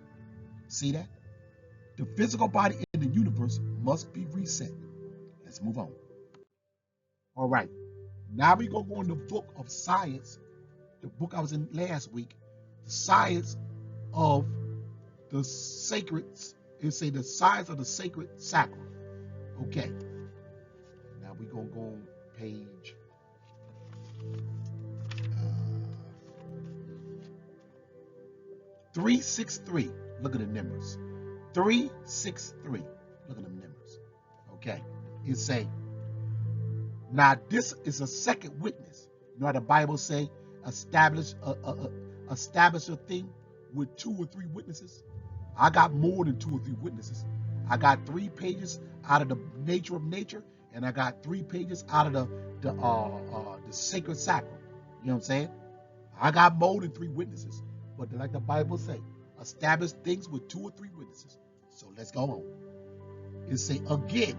See that? The physical body in the universe must be reset. Let's move on. All right. Now we're going to go in the book of science, the book I was in last week, the science of the sacred, the science of the sacred sacrament. Okay. Now we're going to go on page 363. Look at the numbers. 363. Look at the numbers. Okay. It say, now this is a second witness. You know how the Bible say, establish a thing with 2 or 3 witnesses? I got more than 2 or 3 witnesses. I got 3 pages out of the nature of nature, and I got 3 pages out of the sacred sacrament. You know what I'm saying? I got more than 3 witnesses. But like the Bible say, establish things with 2 or 3 witnesses. So let's go on. It say, again,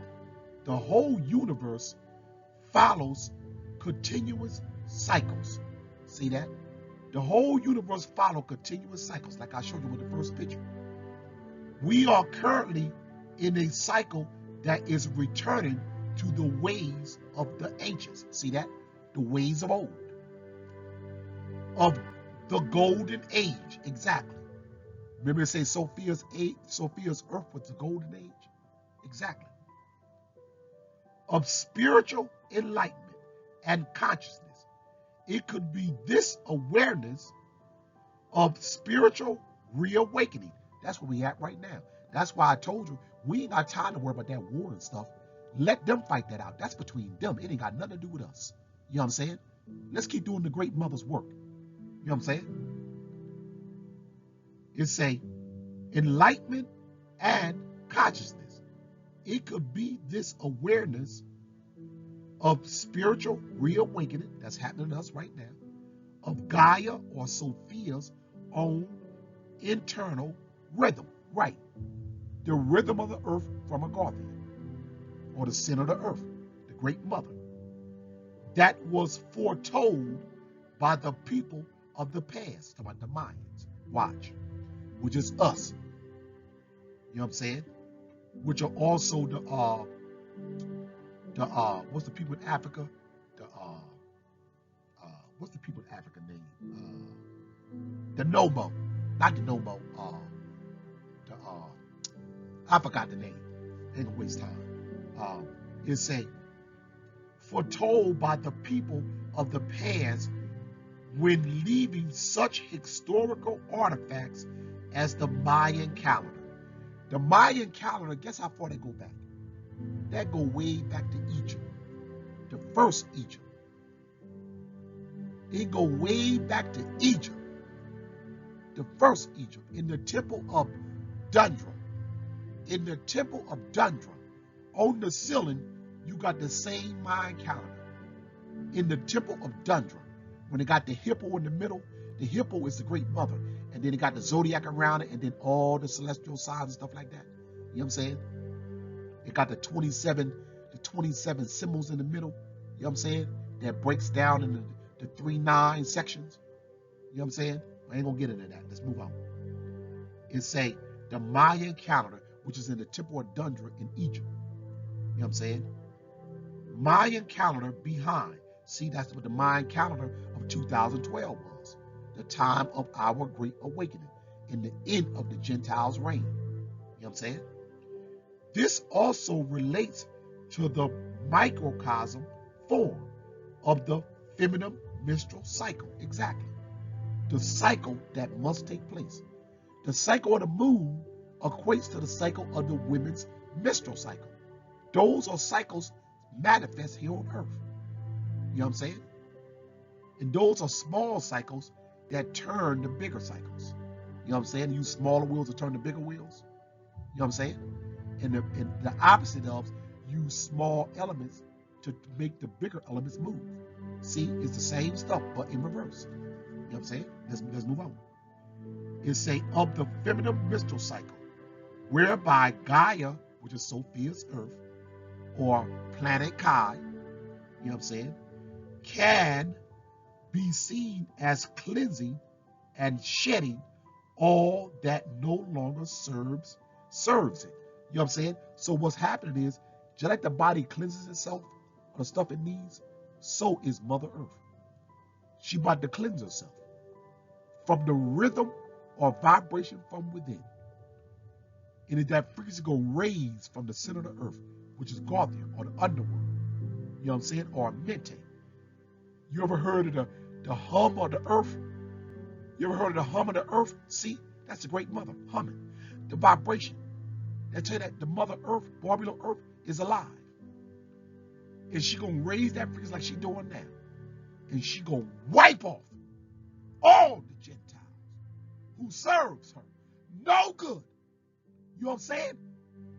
the whole universe follows continuous cycles. See that? The whole universe follows continuous cycles, like I showed you with the first picture. We are currently in a cycle that is returning to the ways of the ancients. See that? The ways of old. Of the golden age. Exactly. Remember it says Sophia's earth was the golden age? Exactly. Of spiritual enlightenment and consciousness. It could be this awareness of spiritual reawakening. That's where we at right now. That's why I told you, we ain't got time to worry about that war and stuff. Let them fight that out. That's between them. It ain't got nothing to do with us. You know what I'm saying? Let's keep doing the great mother's work. You know what I'm saying? It's a enlightenment and consciousness. It could be this awareness of spiritual reawakening that's happening to us right now, of Gaia or Sophia's own internal rhythm, right? The rhythm of the earth from Agartha, or the center of the earth, the great mother, that was foretold by the people of the past, about the Mayans. Watch, which is us. You know what I'm saying? Which are also the what's the people in Africa? What's the people in Africa name? The Nomo, not the Nomo. I forgot the name. Ain't gonna waste time. It's a foretold by the people of the past when leaving such historical artifacts as the Mayan calendar. The Mayan calendar, guess how far they go back? That go way back to Egypt, the first Egypt. It go way back to Egypt, the first Egypt, in the temple of Dundra. In the temple of Dundra, on the ceiling, you got the same Mayan calendar. In the temple of Dundra, when they got the hippo in the middle, the hippo is the great mother, and then it got the zodiac around it, and then all the celestial signs and stuff like that. You know what I'm saying? It got the 27 symbols in the middle. You know what I'm saying? That breaks down in the 3-9 sections. You know what I'm saying? I ain't gonna get into that. Let's move on. It say the Mayan calendar, which is in the temple of Dundra in Egypt. You know what I'm saying? Mayan calendar behind. See, that's what the Mayan calendar of 2012 was. The time of our great awakening in the end of the Gentiles' reign. You know what I'm saying? This also relates to the microcosm form of the feminine menstrual cycle. Exactly. The cycle that must take place. The cycle of the moon equates to the cycle of the women's menstrual cycle. Those are cycles manifest here on earth. You know what I'm saying? And those are small cycles that turn the bigger cycles. You know what I'm saying? Use smaller wheels to turn the bigger wheels. You know what I'm saying? And the opposite of use small elements to make the bigger elements move. See, it's the same stuff, but in reverse. You know what I'm saying? Let's move on. It say of the feminine menstrual cycle, whereby Gaia, which is Sophia's earth, or planet Kai, you know what I'm saying, can be seen as cleansing and shedding all that no longer serves it. You know what I'm saying? So what's happening is, just like the body cleanses itself of the stuff it needs, so is Mother Earth. She about to cleanse herself from the rhythm or vibration from within. And if that frequency go raise from the center of the earth, which is Garthia, or the underworld, you know what I'm saying, or Mente. You ever heard of the hum of the earth? You ever heard of the hum of the earth? See, that's the great mother humming. The vibration. They tell you that the mother earth, Babylon earth, is alive. And she gonna raise that frequency like she doing now. And she gonna wipe off all the Gentiles who serves her. No good. You know what I'm saying?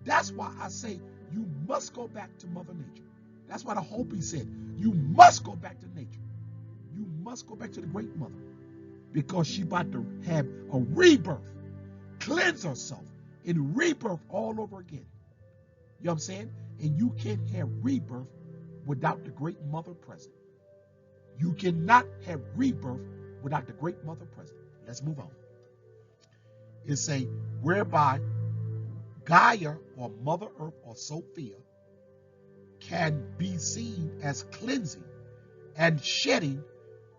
That's why I say you must go back to Mother Nature. That's why the Hopi said, you must go back to nature. You must go back to the great mother. Because she about to have a rebirth. Cleanse herself and rebirth all over again. You know what I'm saying? And you can't have rebirth without the great mother present. You cannot have rebirth without the great mother present. Let's move on. It say, whereby Gaia or Mother Earth or Sophia can be seen as cleansing and shedding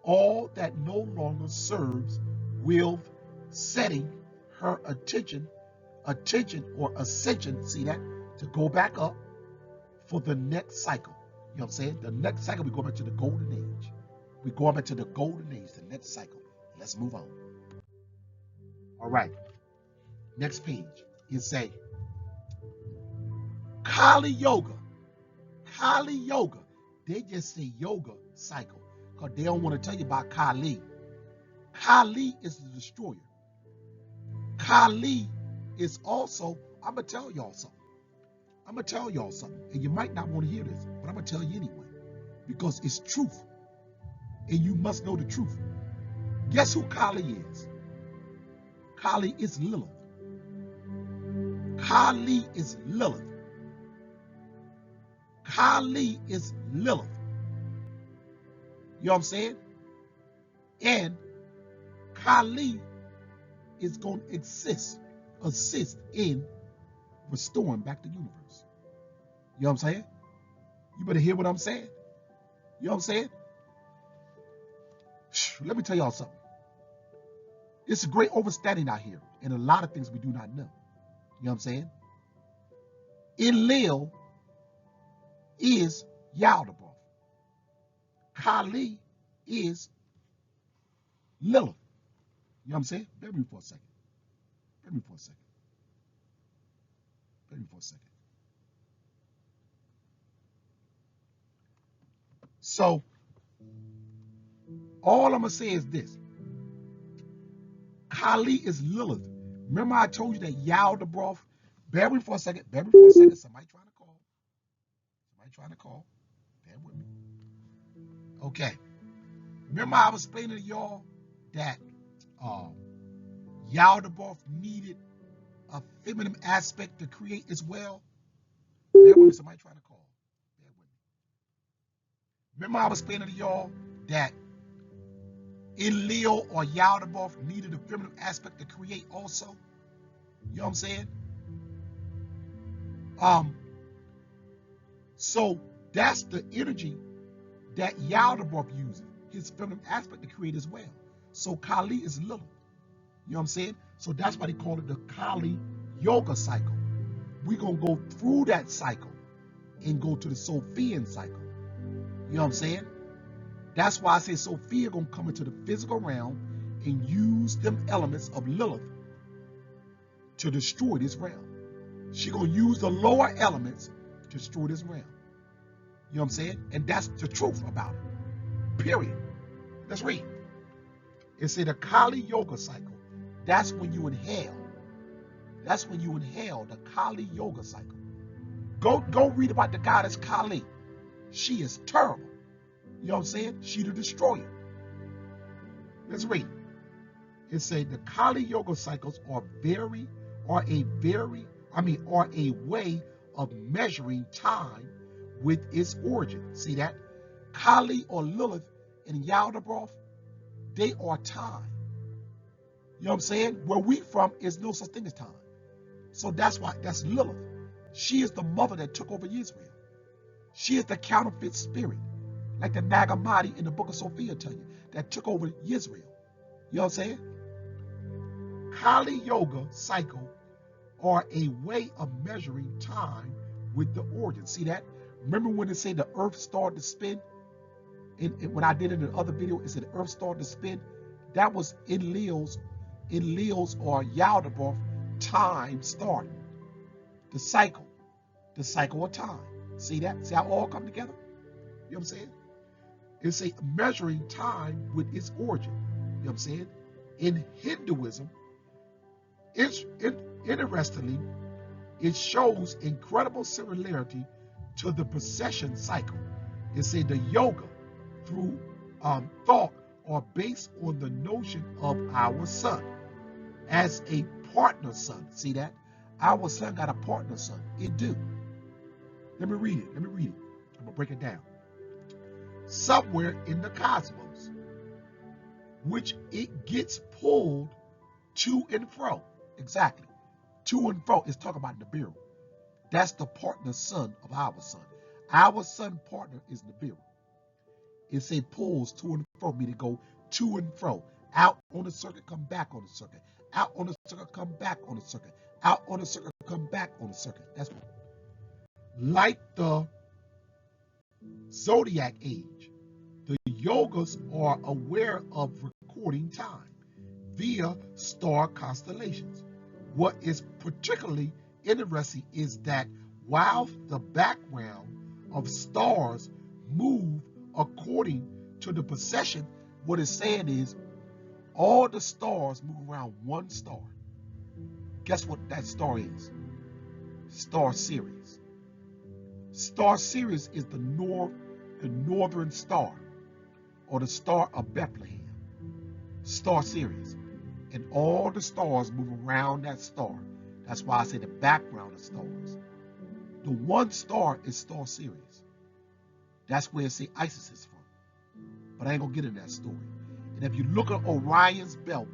all that no longer serves, with setting her attention or ascension, see that, to go back up for the next cycle. You know what I'm saying? The next cycle, we go back to the golden age. We go back to the golden age, the next cycle. Let's move on. All right. Next page. It say, Kali Yoga. Kali Yoga. They just say yoga cycle because they don't want to tell you about Kali. Kali is the destroyer. Kali is also, I'm going to tell y'all something. I'm going to tell y'all something. And you might not want to hear this, but I'm going to tell you anyway. Because it's truth. And you must know the truth. Guess who Kali is? Kali is Lilith. Kali is Lilith. Kali is Lilith. You know what I'm saying? And Kali is going to assist in restoring back the universe. You know what I'm saying? You better hear what I'm saying. You know what I'm saying? Let me tell y'all something. It's a great overstanding out here, and a lot of things we do not know. You know what I'm saying? Enlil is Yaldabaoth. Kali is Lilith. You know what I'm saying? Bear with me for a second. Bear with me for a second. Bear with me for a second. So, all I'm going to say is this. Kali is Lilith. Remember I told you that Yaldabaoth, bear with me for a second. Bear with me for a second. Somebody trying to call. Somebody trying to call. Bear with me. Okay. Remember I was explaining to y'all that Yaldabaoth needed a feminine aspect to create as well. Bear with me. Somebody trying to call. Bear with me. Remember I was explaining to y'all that Enlil or Yaldabaoth needed a feminine aspect to create also. You know what I'm saying? So that's the energy that Yaldabaoth uses, his feminine aspect to create as well. So Kali is Lilith. You know what I'm saying? So that's why they call it the Kali Yoga cycle. We're going to go through that cycle and go to the Sophian cycle. You know what I'm saying? That's why I say Sophia going to come into the physical realm and use them elements of Lilith to destroy this realm. She's going to use the lower elements to destroy this realm. You know what I'm saying? And that's the truth about it. Period. Let's read. It said the Kali Yoga cycle. That's when you inhale. That's when you inhale the Kali Yoga cycle. Go read about the goddess Kali. She is terrible. You know what I'm saying? She the destroyer. Let's read. It said the Kali Yoga cycles are a way of measuring time with its origin. See that? Kali or Lilith and Yaldabaoth, they are time. You know what I'm saying? Where we from is no such thing as time. So that's why, that's Lilith. She is the mother that took over Israel. She is the counterfeit spirit. Like the Nagamati in the book of Sophia tell you, that took over Israel. You know what I'm saying? Kali Yoga cycle are a way of measuring time with the origin. See that? Remember when they say the earth started to spin? When I did it in the other video, it said the earth started to spin. That was Enlil's or Yaldabaoth time starting. The cycle of time. See that? See how it all come together? You know what I'm saying? It's a measuring time with its origin. You know what I'm saying? In Hinduism, interestingly, it shows incredible similarity to the precession cycle. It said the yoga through thought are based on the notion of our sun as a partner sun. See that? Our sun got a partner sun. It do. Let me read it. I'm going to break it down. Somewhere in the cosmos, which it gets pulled to and fro. Exactly. To and fro is talking about Nibiru. That's the partner sun of our sun. Our sun partner is Nibiru. It say pulls to and fro, meaning go to and fro. Out on the circuit, come back on the circuit. Out on the circuit, come back on the circuit. Out on the circuit, come back on the circuit. That's what. Like the zodiac age, the yogas are aware of recording time via star constellations. What is particularly interesting is that while the background of stars move according to the precession, what it's saying is all the stars move around one star. Guess what that star is? Star Sirius. Star Sirius is the northern star, or the star of Bethlehem. Star Sirius. And all the stars move around that star. That's why I say the background of stars. The one star is Star Sirius. That's where say Isis is from. But I ain't gonna get into that story. And if you look at Orion's belt,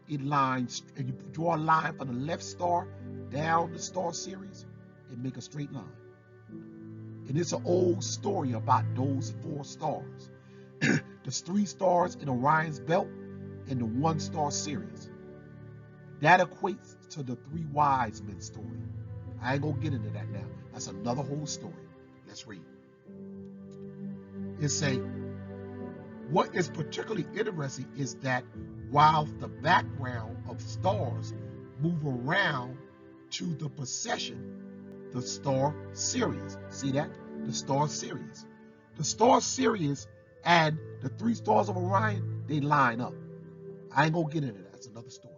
it lines, if you draw a line from the left star down the Star Sirius, it make a straight line. And it's an old story about those 4 stars. There's 3 stars in Orion's belt and the 1 star Sirius. That equates to the 3 wise men story. I ain't gonna get into that now. That's another whole story. Let's read. It say, what is particularly interesting is that while the background of stars move around to the precession, the star Sirius. See that? The star Sirius. The star Sirius and the 3 stars of Orion, they line up. I ain't gonna get into that. That's another story.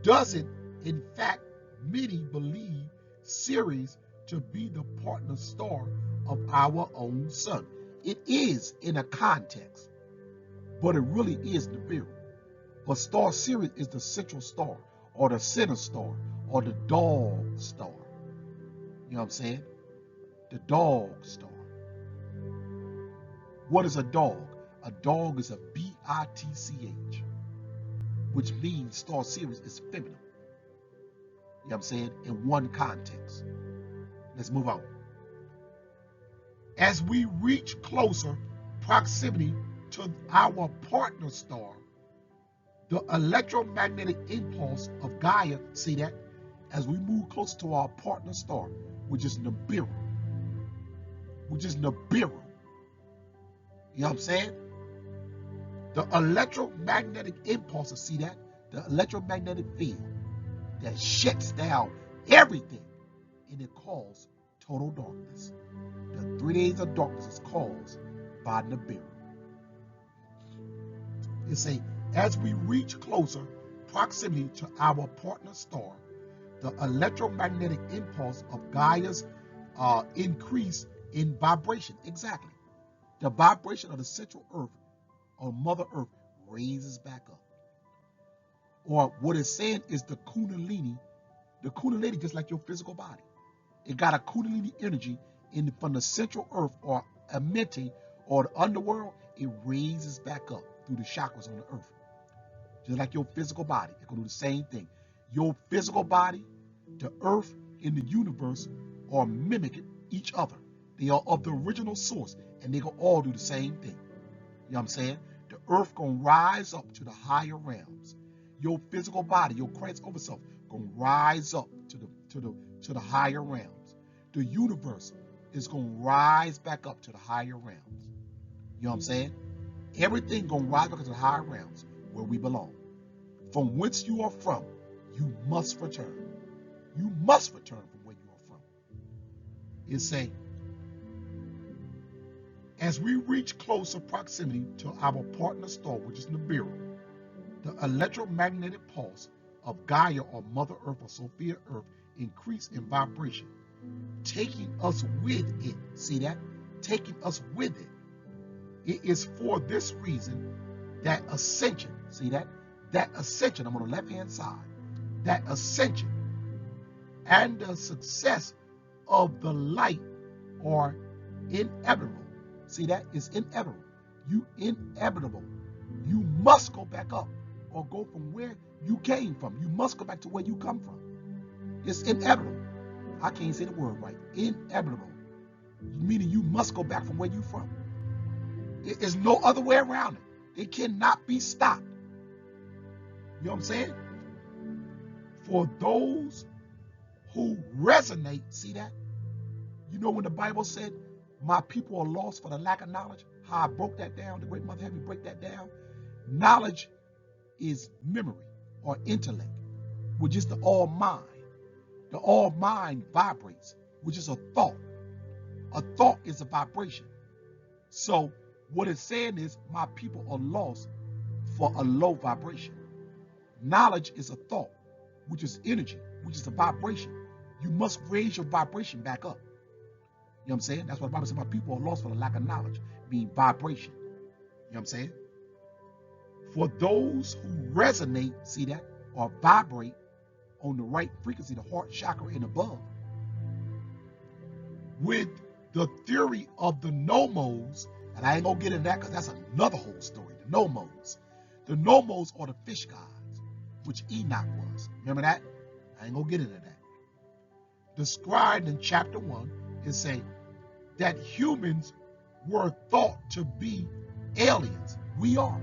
Doesn't, in fact, many believe Sirius to be the partner star of our own sun. It is in a context, but it really is Nibiru. But Star Sirius is the central star, or the center star, or the dog star. You know what I'm saying? The dog star. What is a dog? A dog is a B-I-T-C-H, which means Star Sirius is feminine. You know what I'm saying? In one context. Let's move on. As we reach closer proximity to our partner star, the electromagnetic impulse of Gaia, see that? As we move closer to our partner star, which is Nibiru. You know what I'm saying? The electromagnetic impulse, see that? The electromagnetic field that shuts down everything, and it causes total darkness. The 3 days of darkness is caused by Nibiru. It says, as we reach closer proximity to our partner star, the electromagnetic impulse of Gaia's increase in vibration. Exactly. The vibration of the central earth, or Mother Earth, raises back up. Or what it's saying is the Kundalini just like your physical body. It got a Kundalini energy from the central earth, or Amenti, or the underworld. It raises back up through the chakras on the earth. Just like your physical body. It can do the same thing. Your physical body, the earth, and the universe are mimicking each other. They are of the original source, and they can all do the same thing. You know what I'm saying? The earth gonna rise up to the higher realms. Your physical body, your Christ over self, gonna rise up to the higher realms. The universe is gonna rise back up to the higher realms. You know what I'm saying? Everything gonna rise back to the higher realms where we belong. From whence you are from, you must return. You must return from where you are from. It's saying, as we reach closer proximity to our partner star, which is Nibiru, the electromagnetic pulse of Gaia, or Mother Earth, or Sophia Earth, increase in vibration, taking us with it. See that? Taking us with it. It is for this reason that ascension, see that? That ascension, I'm on the left-hand side, that ascension and the success of the light are inevitable. See that? It's inevitable. You inevitable. You must go back up or go from where you came from. You must go back to where you come from. It's inevitable. I can't say the word right. Inevitable. Meaning you must go back from where you're from. There's no other way around it. It cannot be stopped. You know what I'm saying? For those who resonate, see that? You know when the Bible said, my people are lost for the lack of knowledge? How I broke that down, the great mother had me break that down. Knowledge is memory or intellect, which is the all mind. The all mind vibrates, which is a thought. A thought is a vibration. So what it's saying is my people are lost for a low vibration. Knowledge is a thought, which is energy, which is a vibration. You must raise your vibration back up. You know what I'm saying? That's what the Bible says, my people are lost for the lack of knowledge, meaning vibration. You know what I'm saying? For those who resonate, see that, or vibrate on the right frequency, the heart chakra and above, with the theory of the nomos, and I ain't gonna get into that because that's another whole story. The nomos. The nomos are the fish gods, which Enoch was. Remember that? I ain't gonna get into that. Described in chapter 1 is saying that humans were thought to be aliens. We are.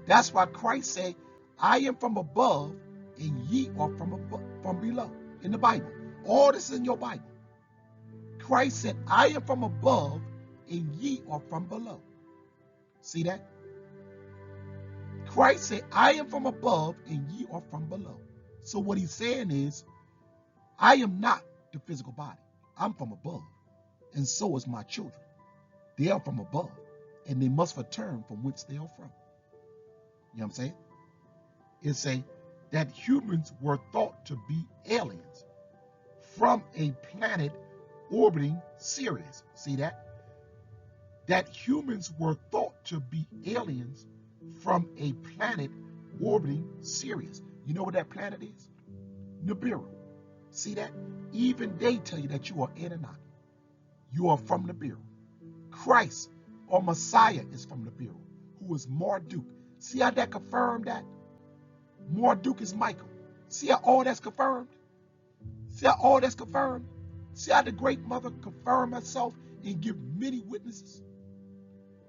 That's why Christ said, I am from above and ye are from below. In the Bible. All this is in your Bible. Christ said, I am from above and ye are from below. See that? Christ said, I am from above and ye are from below. So what he's saying is, I am not the physical body. I'm from above. And so is my children. They are from above. And they must return from whence they are from. You know what I'm saying? It say that humans were thought to be aliens from a planet orbiting Sirius. See that? That humans were thought to be aliens from a planet orbiting Sirius. You know what that planet is? Nibiru. See that? Even they tell you that you are Anunnaki. You are from Nibiru. Christ or Messiah is from Nibiru, who is Marduk. See how that confirmed that? Marduk is Michael. See how all that's confirmed? See how all that's confirmed? See how the great mother confirmed herself and give many witnesses?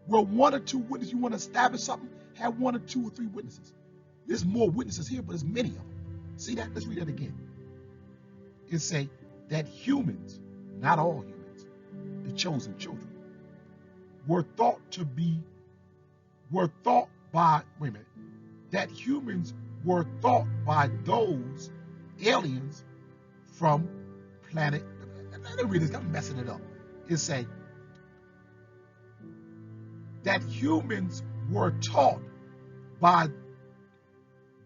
Well, one or two witnesses, you want to establish something, have one or two or three witnesses. There's more witnesses here, but there's many of them. See that? Let's read that again. It say that humans, not all humans, the chosen children, were thought by, wait a minute, that humans were thought by those aliens from planet, let me read this, I'm messing it up. It say that humans were taught by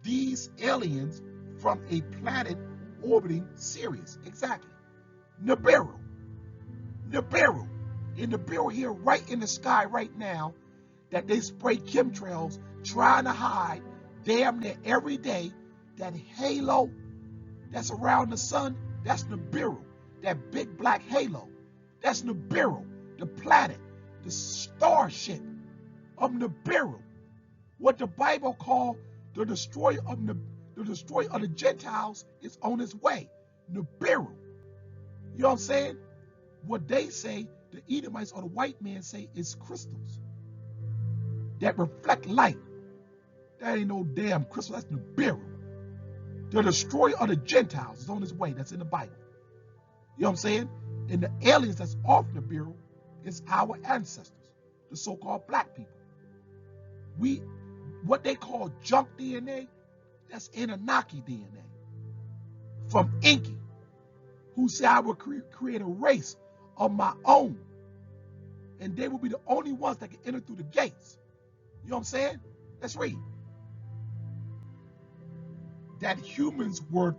these aliens from a planet orbiting Sirius. Exactly. Nibiru. Nibiru. In Nibiru here, right in the sky right now, that they spray chemtrails trying to hide damn near every day. That halo that's around the sun, that's Nibiru. That big black halo, that's Nibiru. The planet, the starship of Nibiru. What the Bible called the destroyer of the Gentiles is on its way. Nibiru. You know what I'm saying? What they say, the Edomites or the white man say, is crystals that reflect light. That ain't no damn crystal. That's Nibiru. The destroyer of the Gentiles is on its way. That's in the Bible. You know what I'm saying? And the aliens that's off Nibiru is our ancestors, the so-called black people. What they call junk DNA, that's Anunnaki DNA. From Enki, who said, I will create a race of my own. And they will be the only ones that can enter through the gates. You know what I'm saying? Let's read. That humans were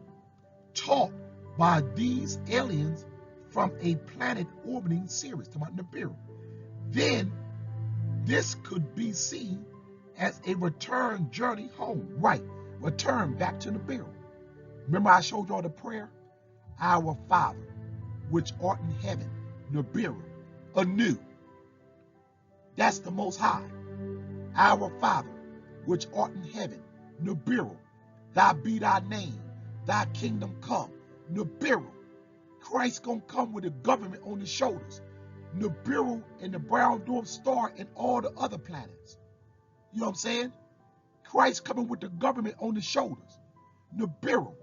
taught by these aliens from a planet orbiting Sirius, to Nibiru. Then this could be seen as a return journey home. Right. Return back to Nibiru. Remember I showed y'all the prayer? Our Father, which art in heaven, Nibiru, anew. That's the Most High. Our Father, which art in heaven, Nibiru, thy be thy name, thy kingdom come, Nibiru. Christ gonna come with the government on his shoulders. Nibiru and the brown dwarf star and all the other planets. You know what I'm saying? Christ coming with the government on his shoulders. Nibiru,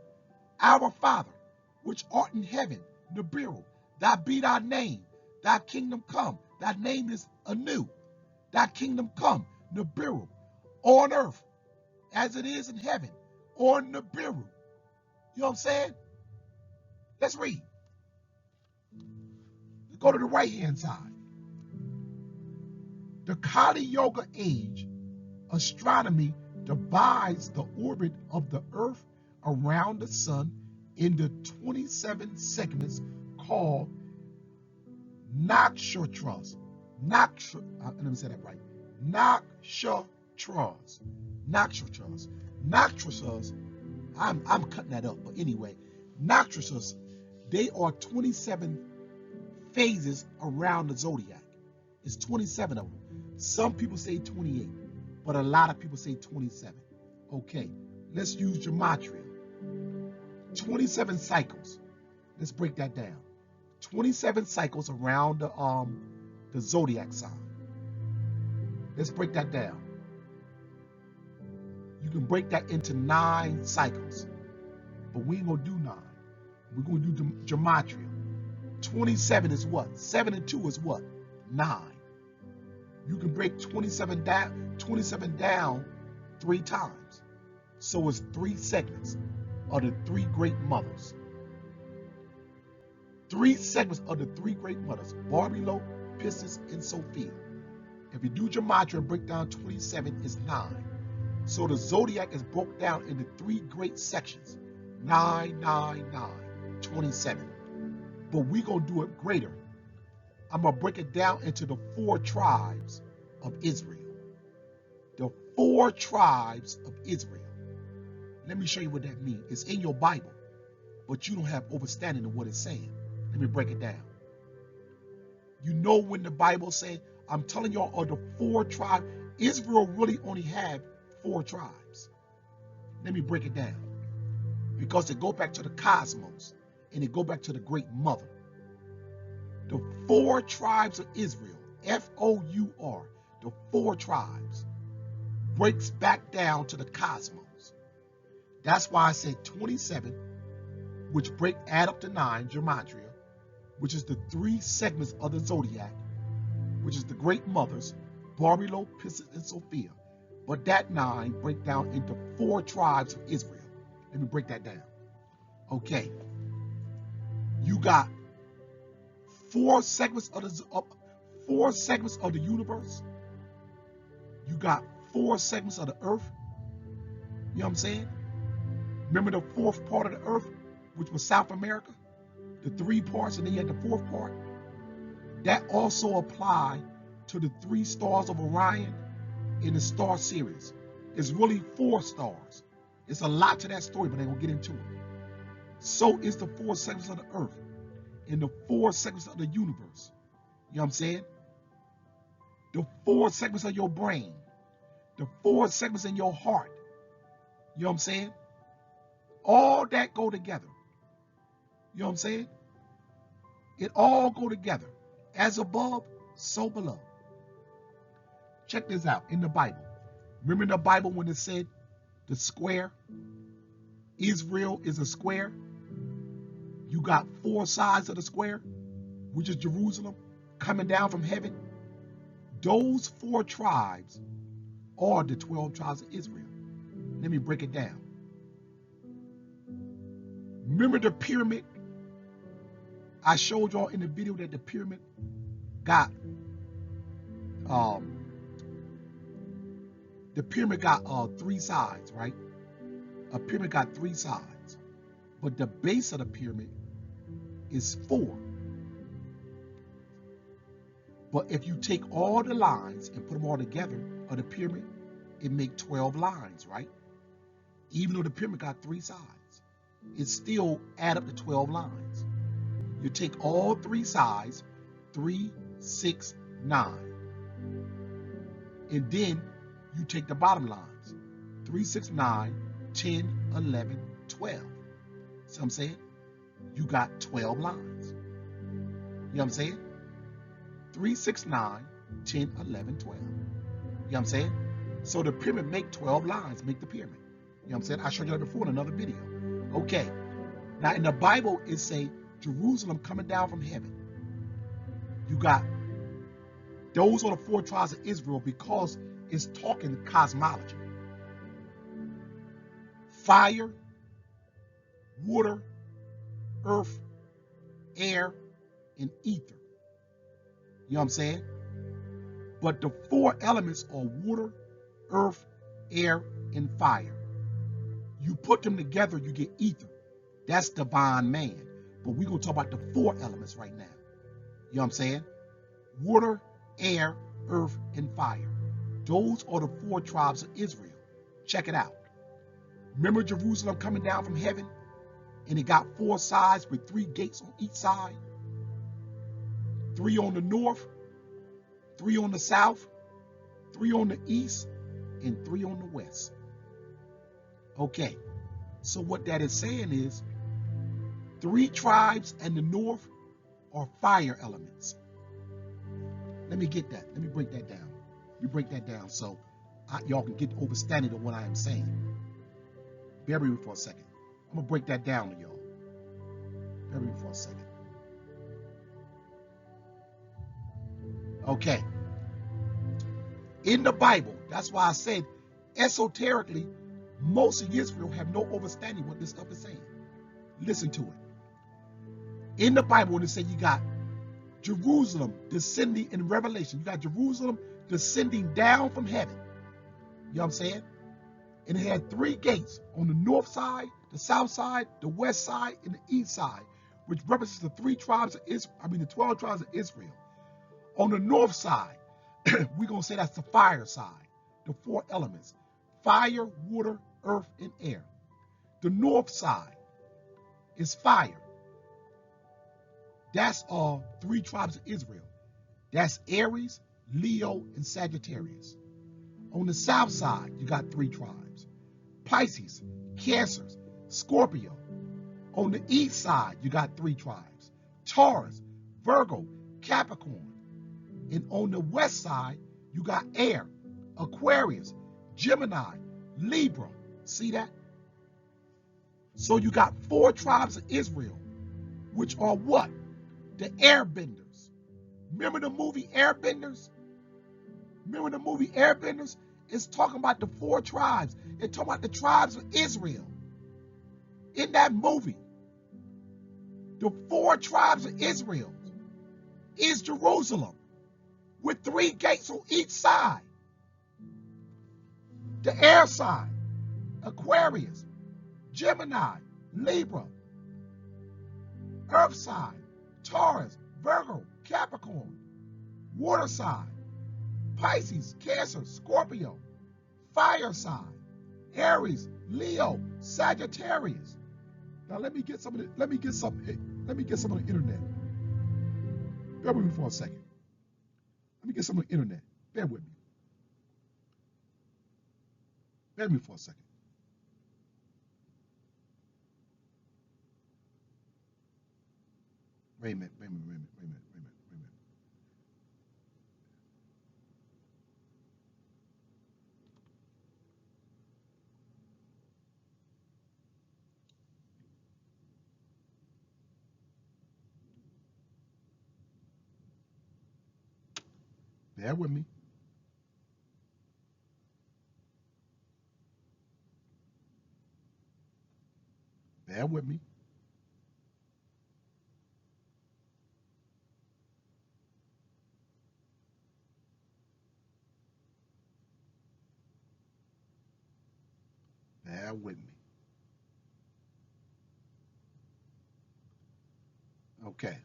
our Father, which art in heaven, Nibiru, thy be thy name, thy kingdom come. Thy name is anew. Thy kingdom come, Nibiru, on earth as it is in heaven, on Nibiru. You know what I'm saying? Let's read. Let's go to the right-hand side. The Kali Yoga age, astronomy divides the orbit of the earth around the sun into 27 segments called nakshatras. Let me say that right. Nakshatras. Nakshatras. Nakshatras. I'm cutting that up, but anyway, nakshatras. They are 27 phases around the zodiac. It's 27 of them. Some people say 28, but a lot of people say 27. Okay, let's use gematria. 27 cycles. Let's break that down. 27 cycles around the zodiac sign. Let's break that down. You can break that into 9 cycles, but we ain't gonna do 9. We're gonna do gematria. 27 is what? 7 and 2 is what? 9. You can break 27 down 3 times. So it's 3 segments of the 3 great mothers. 3 segments of the 3 great mothers, Barbelo, Pisces, and Sophia. If you do gematria and break down 27, it's 9. So the zodiac is broke down into 3 great sections. 9, 9, 9, 27. But we're going to do it greater. I'm going to break it down into the 4 tribes of Israel. The 4 tribes of Israel. Let me show you what that means. It's in your Bible, but you don't have understanding of what it's saying. Let me break it down. You know when the Bible says, I'm telling y'all of the 4 tribes, Israel really only had 4 tribes. Let me break it down. Because they go back to the cosmos and they go back to the great mother. The 4 tribes of Israel, F-O-U-R, the 4 tribes, breaks back down to the cosmos. That's why I said 27, which add up to 9, gematria, which is the 3 segments of the zodiac, which is the great mothers, Barbelo, Pisces, and Sophia. But that 9 break down into 4 tribes of Israel. Let me break that down. Okay. You got 4 segments of the universe. You got 4 segments of the earth. You know what I'm saying? Remember the 4th part of the earth, which was South America? The 3 parts, and then you had the 4th part. That also applied to the 3 stars of Orion in the star series. It's really 4 stars. It's a lot to that story, but I ain't gonna get into it. So is the 4 segments of the earth and the 4 segments of the universe. You know what I'm saying? The 4 segments of your brain, the 4 segments in your heart. You know what I'm saying? All that go together. You know what I'm saying? It all go together. As above, so below. Check this out in the Bible. Remember in the Bible when it said the square? Israel is a square. You got 4 sides of the square, which is Jerusalem, coming down from heaven. Those 4 tribes are the 12 tribes of Israel. Let me break it down. Remember the pyramid? I showed y'all in the video that the pyramid got 3 sides, right? A pyramid got 3 sides, but the base of the pyramid is 4. But if you take all the lines and put them all together of the pyramid, it makes 12 lines, right? Even though the pyramid got 3 sides, it still add up to 12 lines. You take all three sides, 3, 6, 9. And then you take the bottom lines, 3, 6, 9, 10, 11, 12. See what I'm saying? You got 12 lines. You know what I'm saying? 3, 6, 9, 10, 11, 12. You know what I'm saying? So the pyramid make 12 lines, make the pyramid. You know what I'm saying? I showed you that before in another video. Okay. Now in the Bible, it say Jerusalem coming down from heaven. You got, those are the 4 tribes of Israel because it's talking cosmology. Fire, water, earth, air, and ether. You know what I'm saying? But the 4 elements are water, earth, air, and fire. You put them together, you get ether. That's divine man. But we're going to talk about the 4 elements right now. You know what I'm saying? Water, air, earth, and fire. Those are the 4 tribes of Israel. Check it out. Remember Jerusalem coming down from heaven? And it got 4 sides with 3 gates on each side. 3 on the north, 3 on the south, 3 on the east, and 3 on the west. Okay, so what that is saying is 3 tribes in the north are fire elements. Let me get that. Let me break that down. Let me break that down so y'all can get understanding of what I am saying. Bear with me for a second. I'm going to break that down to y'all. Bear with me for a second. Okay. In the Bible, that's why I said esoterically, most of Israel have no understanding what this stuff is saying. Listen to it. In the Bible, when it says you got Jerusalem descending in Revelation, you got Jerusalem descending down from heaven. You know what I'm saying? And it had 3 gates on the north side, the south side, the west side, and the east side, which represents the 3 tribes of Israel, the 12 tribes of Israel. On the north side, we're going to say that's the fire side, the 4 elements: fire, water, earth, and air. The north side is fire. That's 3 tribes of Israel. That's Aries, Leo, and Sagittarius. On the south side, you got 3 tribes: Pisces, Cancer, Scorpio. On the east side, you got 3 tribes: Taurus, Virgo, Capricorn. And on the west side, you got air, Aquarius, Gemini, Libra. See that? So you got 4 tribes of Israel, which are what? The airbenders. Remember the movie Airbenders? Remember the movie Airbenders? It's talking about the 4 tribes. It's talking about the tribes of Israel. In that movie, the 4 tribes of Israel is Jerusalem, with 3 gates on each side. The air side, Aquarius, Gemini, Libra. Earth side, Taurus, Virgo, Capricorn. Water side, Pisces, Cancer, Scorpio. Fire side, Aries, Leo, Sagittarius. Now let me get some of the, let me get some of the internet. Bear with me for a second. Let me get some of the internet. Bear with me. Bear with me for a second. Wait a minute. Bear with me. Bear with me. Bear with me. Okay.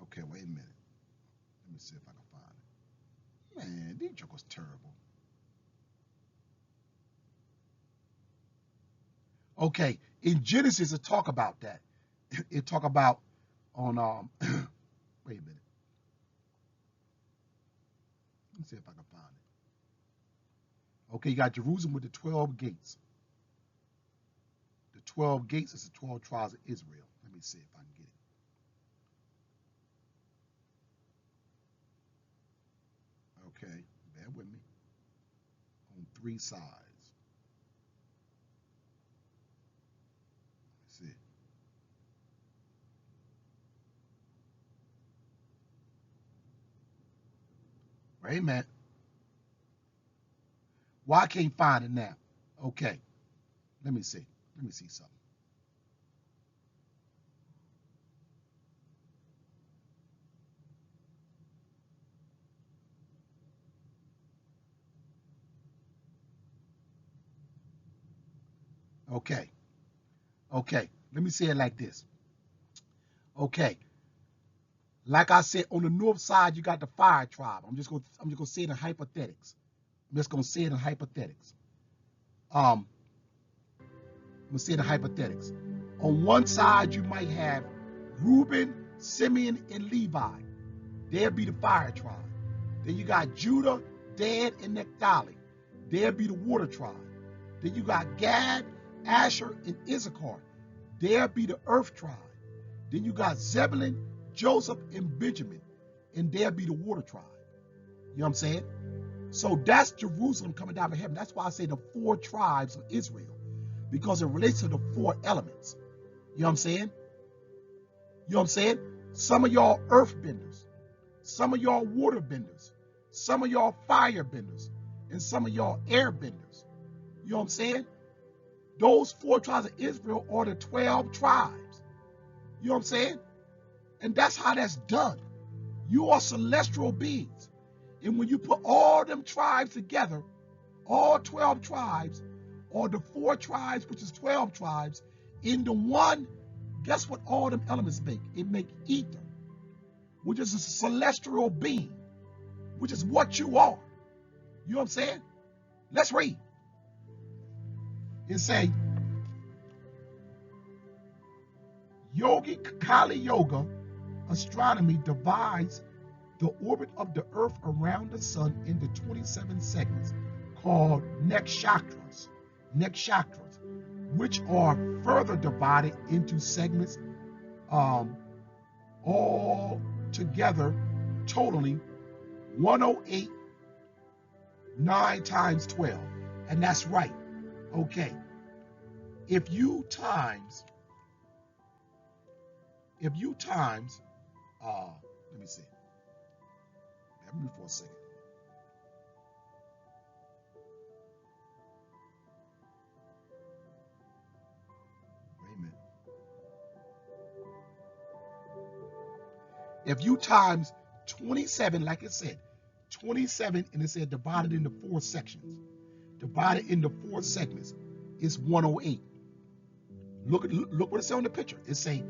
Okay, wait a minute. Let me see if I can find it. Man, these jokers terrible. Okay, in Genesis, it talk about that. it talk about on wait a minute. Let me see if I can find it. Okay, you got Jerusalem with the 12 gates. The 12 gates is the 12 tribes of Israel. Let me see if I can get it. Okay, bear with me. On 3 sides. Let's see. Wait a minute. Why I can't find it now? Okay, let me see. Let me see something. Okay, okay. Let me say it like this. Okay, like I said, on the north side you got the fire tribe. I'm just gonna say it in hypothetics. I'm just gonna say it in hypothetics. I'm gonna say it in hypothetics. On one side you might have Reuben, Simeon, and Levi. They'll be the fire tribe. Then you got Judah, Dan, and Naphtali. They'll be the water tribe. Then you got Gad, Asher, and Issachar. They'll be the earth tribe. Then you got Zebulun, Joseph, and Benjamin. And they'll be the water tribe. You know what I'm saying? So that's Jerusalem coming down from heaven. That's why I say the 4 tribes of Israel. Because it relates to the 4 elements. You know what I'm saying? You know what I'm saying? Some of y'all earth benders. Some of y'all water benders. Some of y'all fire benders. And some of y'all air benders. You know what I'm saying? Those 4 tribes of Israel are the 12 tribes. You know what I'm saying? And that's how that's done. You are celestial beings. And when you put all them tribes together, all 12 tribes, or the 4 tribes, which is 12 tribes, into one, guess what all them elements make? It make ether, which is a celestial being, which is what you are. You know what I'm saying? Let's read. It say, Yogic Kali Yoga astronomy divides the orbit of the earth around the sun into 27 segments called nakshatras, which are further divided into segments all together totaling 108 9 times 12. And that's right. Okay. If you times let me see. Let me for a second. Wait a minute. If you times 27, like it said, 27, and it said divided into 4 sections, divided into 4 segments, it's 108. Look what it says on the picture. It say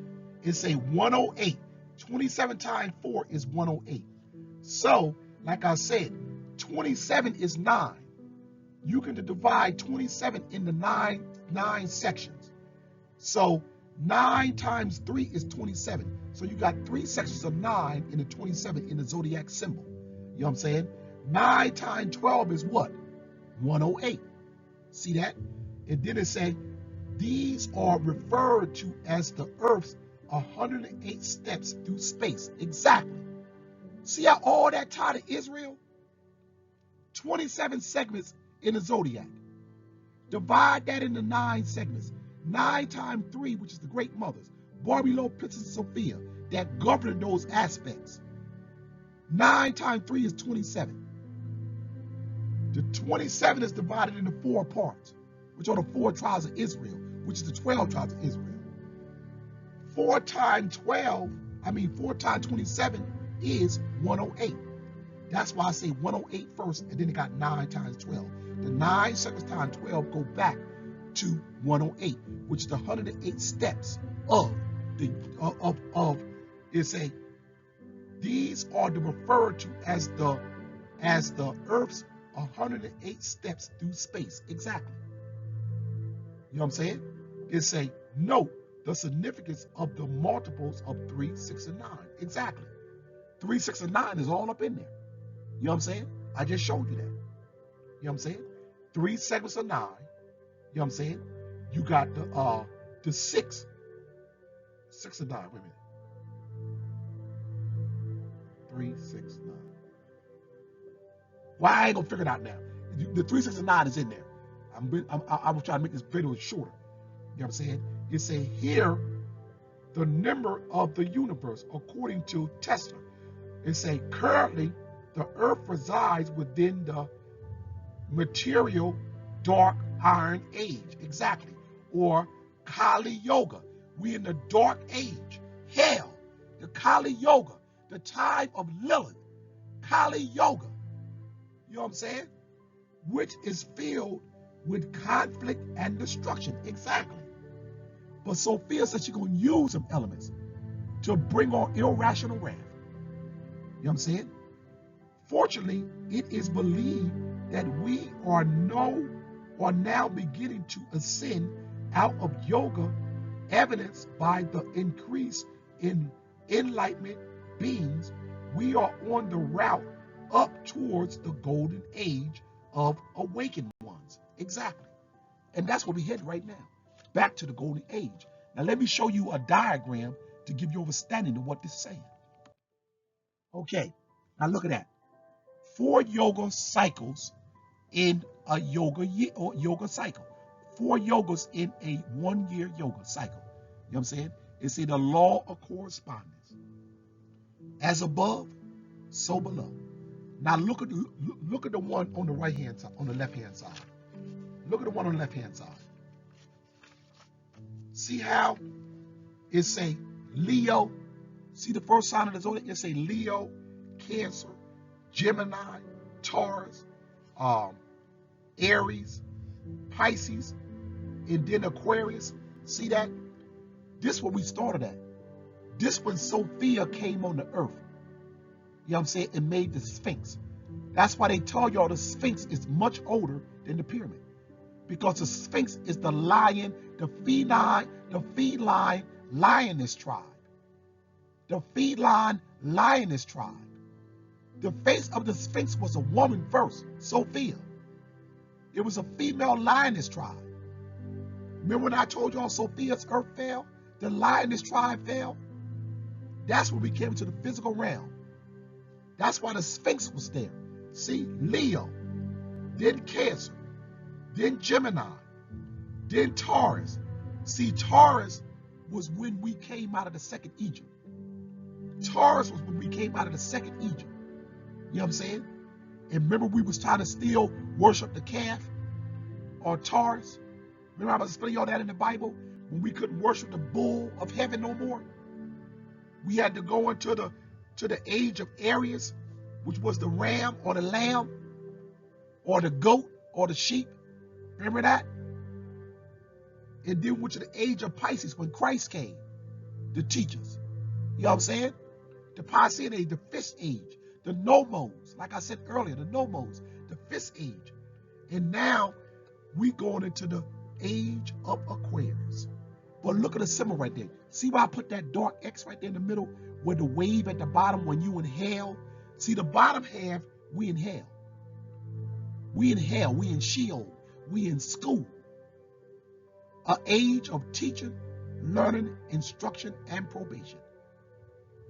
108. 27 times 4 is 108. So, like I said, 27 is 9. You can divide 27 into 9 sections. So 9 times 3 is 27. So you got 3 sections of 9 in the 27 in the zodiac symbol. You know what I'm saying? 9 times 12 is what? 108. See that? And then it say, these are referred to as the Earth's 108 steps through space. Exactly. See how all that tied to Israel? 27 segments in the zodiac. Divide that into 9 segments. 9 times 3, which is the great mothers, Barbie, Princess, Sophia, that govern those aspects. 9 times 3 is 27. The 27 is divided into 4 parts, which are the 4 tribes of Israel, which is the 12 tribes of Israel. 4 times 27 is 108. That's why I say 108 first, and then it got 9 times 12. The 9 segments times 12 go back to 108, which is the 108 steps of these are referred to as the Earth's 108 steps through space. Exactly. You know what I'm saying? It say, note, the significance of the multiples of 3, 6, and 9. Exactly. 3, 6, and 9 is all up in there. You know what I'm saying? I just showed you that. You know what I'm saying? 3 segments of 9. You know what I'm saying? You got the 6 and 9. Wait a minute. 3, 6, 9. Well, I ain't gonna figure it out now. The 3, 6, and 9 is in there. I was trying to make this video shorter. You know what I'm saying? It say here the number of the universe according to Tesla. It say currently the Earth resides within the material dark iron age. Exactly. Or Kali Yoga. We in the dark age. Hell, the Kali Yoga, the time of Lilith. Kali Yoga. You know what I'm saying? Which is filled with conflict and destruction. Exactly. But Sophia said she's going to use some elements to bring on irrational wrath. You know what I'm saying? Fortunately, it is believed that we are now beginning to ascend out of yoga, evidenced by the increase in enlightenment beings. We are on the route up towards the golden age of awakened ones. Exactly. And that's where we head right now. Back to the golden age. Now let me show you a diagram to give you understanding of what this is saying. Okay, now look at that. 4 yoga cycles in a yoga year or yoga cycle. 4 yogas in a 1-year yoga cycle. You know what I'm saying? It's in the law of correspondence. As above, so below. Now look at the one on the right hand side, on the left hand side. Look at the one on the left hand side. See how it say Leo? See the first sign of the zodiac? It say Leo, Cancer, Gemini, Taurus, Aries, Pisces, and then Aquarius. See that? This is where we started at. This when Sophia came on the earth. You know what I'm saying? And made the Sphinx. That's why they tell y'all the Sphinx is much older than the pyramid. Because the Sphinx is the lion, the feline lioness tribe. The feline lioness tribe. The face of the Sphinx was a woman first, Sophia. It was a female lioness tribe. Remember when I told y'all Sophia's earth fell? The lioness tribe fell? That's when we came to the physical realm. That's why the Sphinx was there. See, Leo, then Cancer, then Gemini, then Taurus. See, Taurus was when we came out of the second Egypt. Taurus was when we came out of the second Egypt. You know what I'm saying? And remember we was trying to still worship the calf or Taurus? Remember I was explaining all that in the Bible? When we couldn't worship the bull of heaven no more? We had to go into the age of Aries, which was the ram or the lamb or the goat or the sheep. Remember that? And then went to the age of Pisces when Christ came to teach us. You know what I'm saying? The Piscean age, the fifth age, the nomos, like I said earlier, the nomos, the fifth age. And now we going into the age of Aquarius. But look at the symbol right there. See why I put that dark X right there in the middle with the wave at the bottom when you inhale? See the bottom half, we inhale. We inhale, we in Sheol, we in school. An age of teaching, learning, instruction, and probation.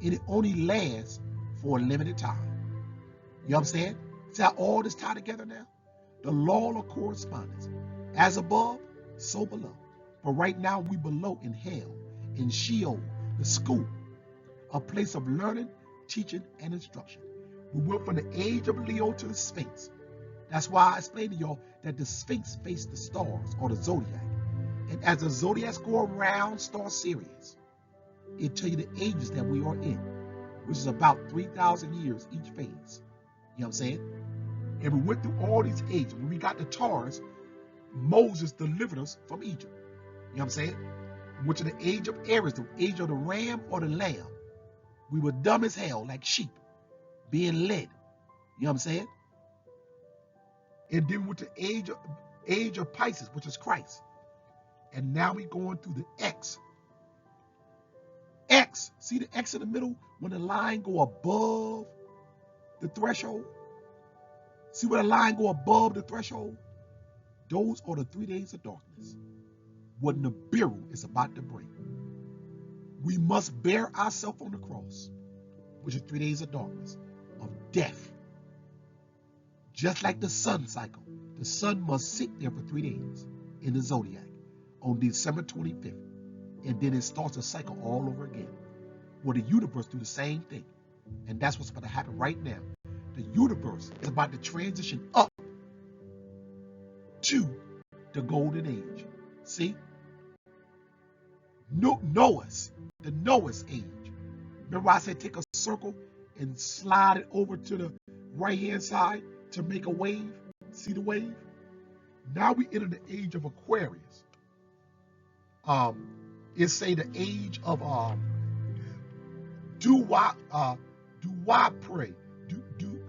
And it only lasts for a limited time. You know what I'm saying? See how all this tied together now? The law of correspondence. As above, so below. But right now we below in hell, in Sheol, the school, a place of learning, teaching, and instruction. We went from the age of Leo to the Sphinx. That's why I explained to y'all that the Sphinx faced the stars or the zodiac. And as the zodiacs go around star Sirius, it tells you the ages that we are in, which is about 3,000 years each phase. You know what I'm saying? And we went through all these ages. When we got to Taurus, Moses delivered us from Egypt. You know what I'm saying? We went to the age of Aries, the age of the ram or the lamb. We were dumb as hell, like sheep, being led. You know what I'm saying? And then we went to age of Pisces, which is Christ. And now we're going through the X, X, see the X in the middle when the line go above the threshold? See where the line go above the threshold? Those are the 3 days of darkness. What Nibiru is about to bring. We must bear ourselves on the cross, which is 3 days of darkness, of death. Just like the sun cycle, the sun must sit there for 3 days in the zodiac on December 25th. And then it starts a cycle all over again. Well, the universe do the same thing. And that's what's about to happen right now. The universe is about to transition up to the golden age. See? Noah's, the Noah's age. Remember I said take a circle and slide it over to the right-hand side to make a wave? See the wave? Now we enter the age of Aquarius. It's say the age of Duwapre.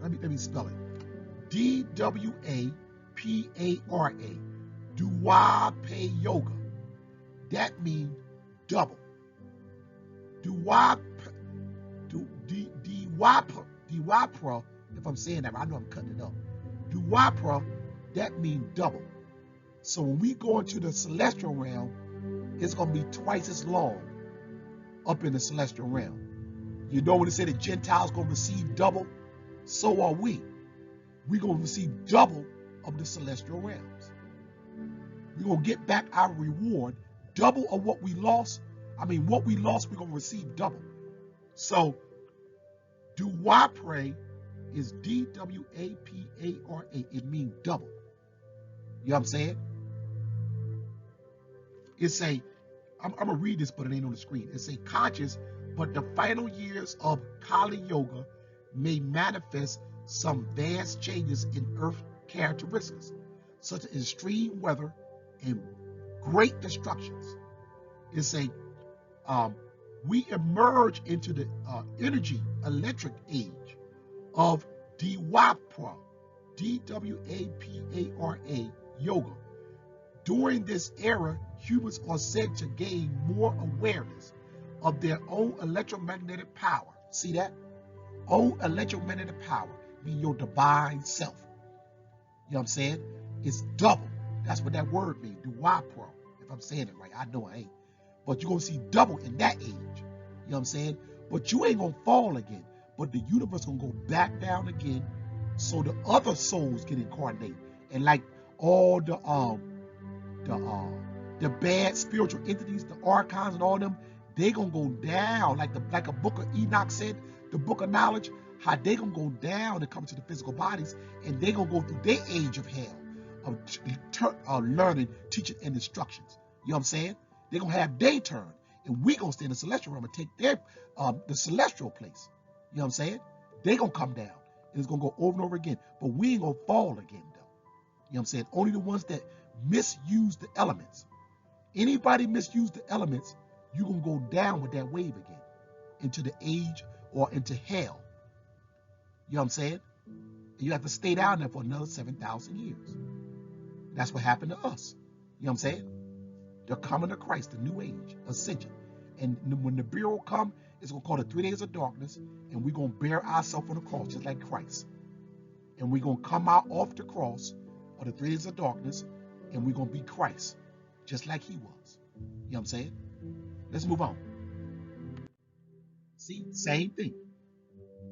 Let me spell it. Dwapara. Duwape Yoga. That means double. Diwapra, if I'm saying that, I know I'm cutting it up. Diwapra, that means double. So when we go into the celestial realm, it's going to be twice as long up in the celestial realm. You know when they say the Gentiles going to receive double? So are we. We're going to receive double of the celestial realms. We're going to get back our reward, double of what we lost. What we lost, we're going to receive double. So, Duwapre is Dwapara. It means double. You know what I'm saying? It's a, I'm going to read this, but it ain't on the screen. It's a conscious, but the final years of Kali Yoga may manifest some vast changes in Earth characteristics, such as extreme weather and great destructions. It's a, we emerge into the electric age of Diwapara, Dwapara Yoga. During this era, humans are said to gain more awareness of their own electromagnetic power. See that? Own electromagnetic power, meaning your divine self. You know what I'm saying? It's double. That's what that word means, Duwapara. If I'm saying it right, I know I ain't. But you're going to see double in that age. You know what I'm saying? But you ain't going to fall again. But the universe going to go back down again so the other souls can incarnate. And like all the bad spiritual entities, the archons and all them, they going to go down. Like a book of Enoch said, the book of knowledge, how they going to go down and come to the physical bodies. And they going to go through their age of hell of learning, teaching, and instructions. You know what I'm saying? They're going to have their turn. And we going to stay in the celestial realm and take their the celestial place. You know what I'm saying? They're going to come down. And it's going to go over and over again. But we ain't going to fall again, though. You know what I'm saying? Only the ones that misuse the elements. Anybody misuse the elements, you're going to go down with that wave again into the age or into hell. You know what I'm saying? And you have to stay down there for another 7,000 years. That's what happened to us. You know what I'm saying? The coming of Christ, the new age, ascension. And when the Bureau come, it's going to call it 3 days of darkness, and we're going to bear ourselves on the cross just like Christ. And we're going to come out off the cross of the 3 days of darkness, and we're going to be Christ just like he was. You know what I'm saying? Let's move on. See, same thing.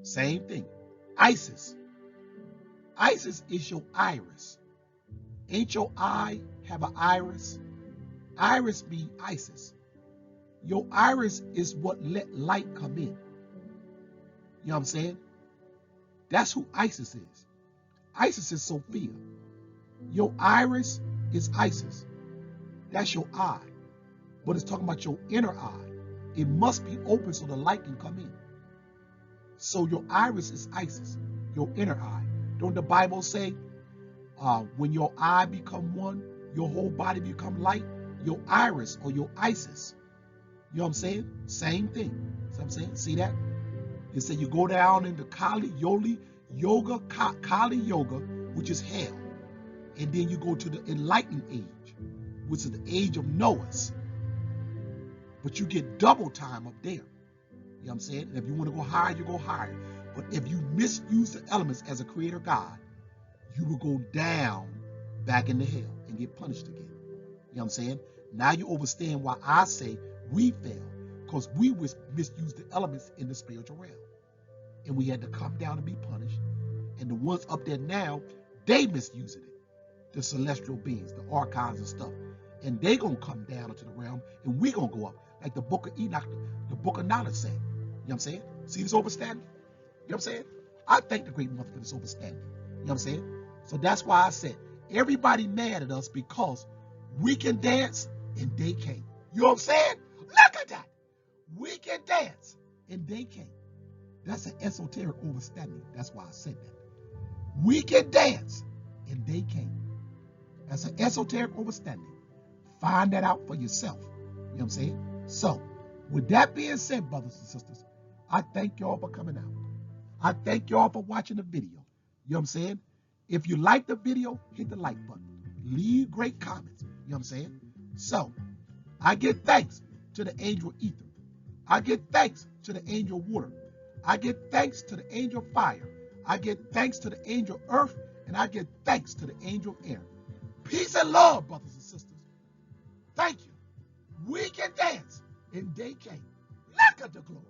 Same thing. Isis. Isis is your iris. Ain't your eye have an iris? Iris means Isis. Your iris is what let light come in. You know what I'm saying? That's who Isis is. Isis is Sophia. Your iris is Isis. That's your eye. But it's talking about your inner eye. It must be open so the light can come in. So your iris is Isis, your inner eye. Don't the Bible say, when your eye become one, your whole body become light? Your iris or your Isis. You know what I'm saying? Same thing. See what I'm saying? See that? It said you go down into Kali Yoga, which is hell. And then you go to the enlightened age, which is the age of Noah's. But you get double time up there. You know what I'm saying? And if you want to go higher, you go higher. But if you misuse the elements as a creator God, you will go down back into hell and get punished again. You know what I'm saying? Now you understand why I say we fail, because we misused the elements in the spiritual realm. And we had to come down and be punished. And the ones up there now, they misusing it. The celestial beings, the archons and stuff. And they gonna come down into the realm and we gonna go up. Like the book of Enoch, the book of knowledge said. You know what I'm saying? See this overstanding? You know what I'm saying? I thank the great mother for this overstanding. You know what I'm saying? So that's why I said everybody mad at us because we can dance and they can't. You know what I'm saying? Look at that. We can dance and they can't. That's an esoteric overstanding. That's why I said that. We can dance and they can't. That's an esoteric overstanding. Find that out for yourself. You know what I'm saying? So, with that being said, brothers and sisters, I thank y'all for coming out. I thank y'all for watching the video. You know what I'm saying? If you like the video, hit the like button. Leave great comments. You know what I'm saying? So, I give thanks to the angel ether. I give thanks to the angel water. I give thanks to the angel fire. I give thanks to the angel earth. And I give thanks to the angel air. Peace and love, brothers and sisters. Thank you. We can dance and they can't. Look at the glory.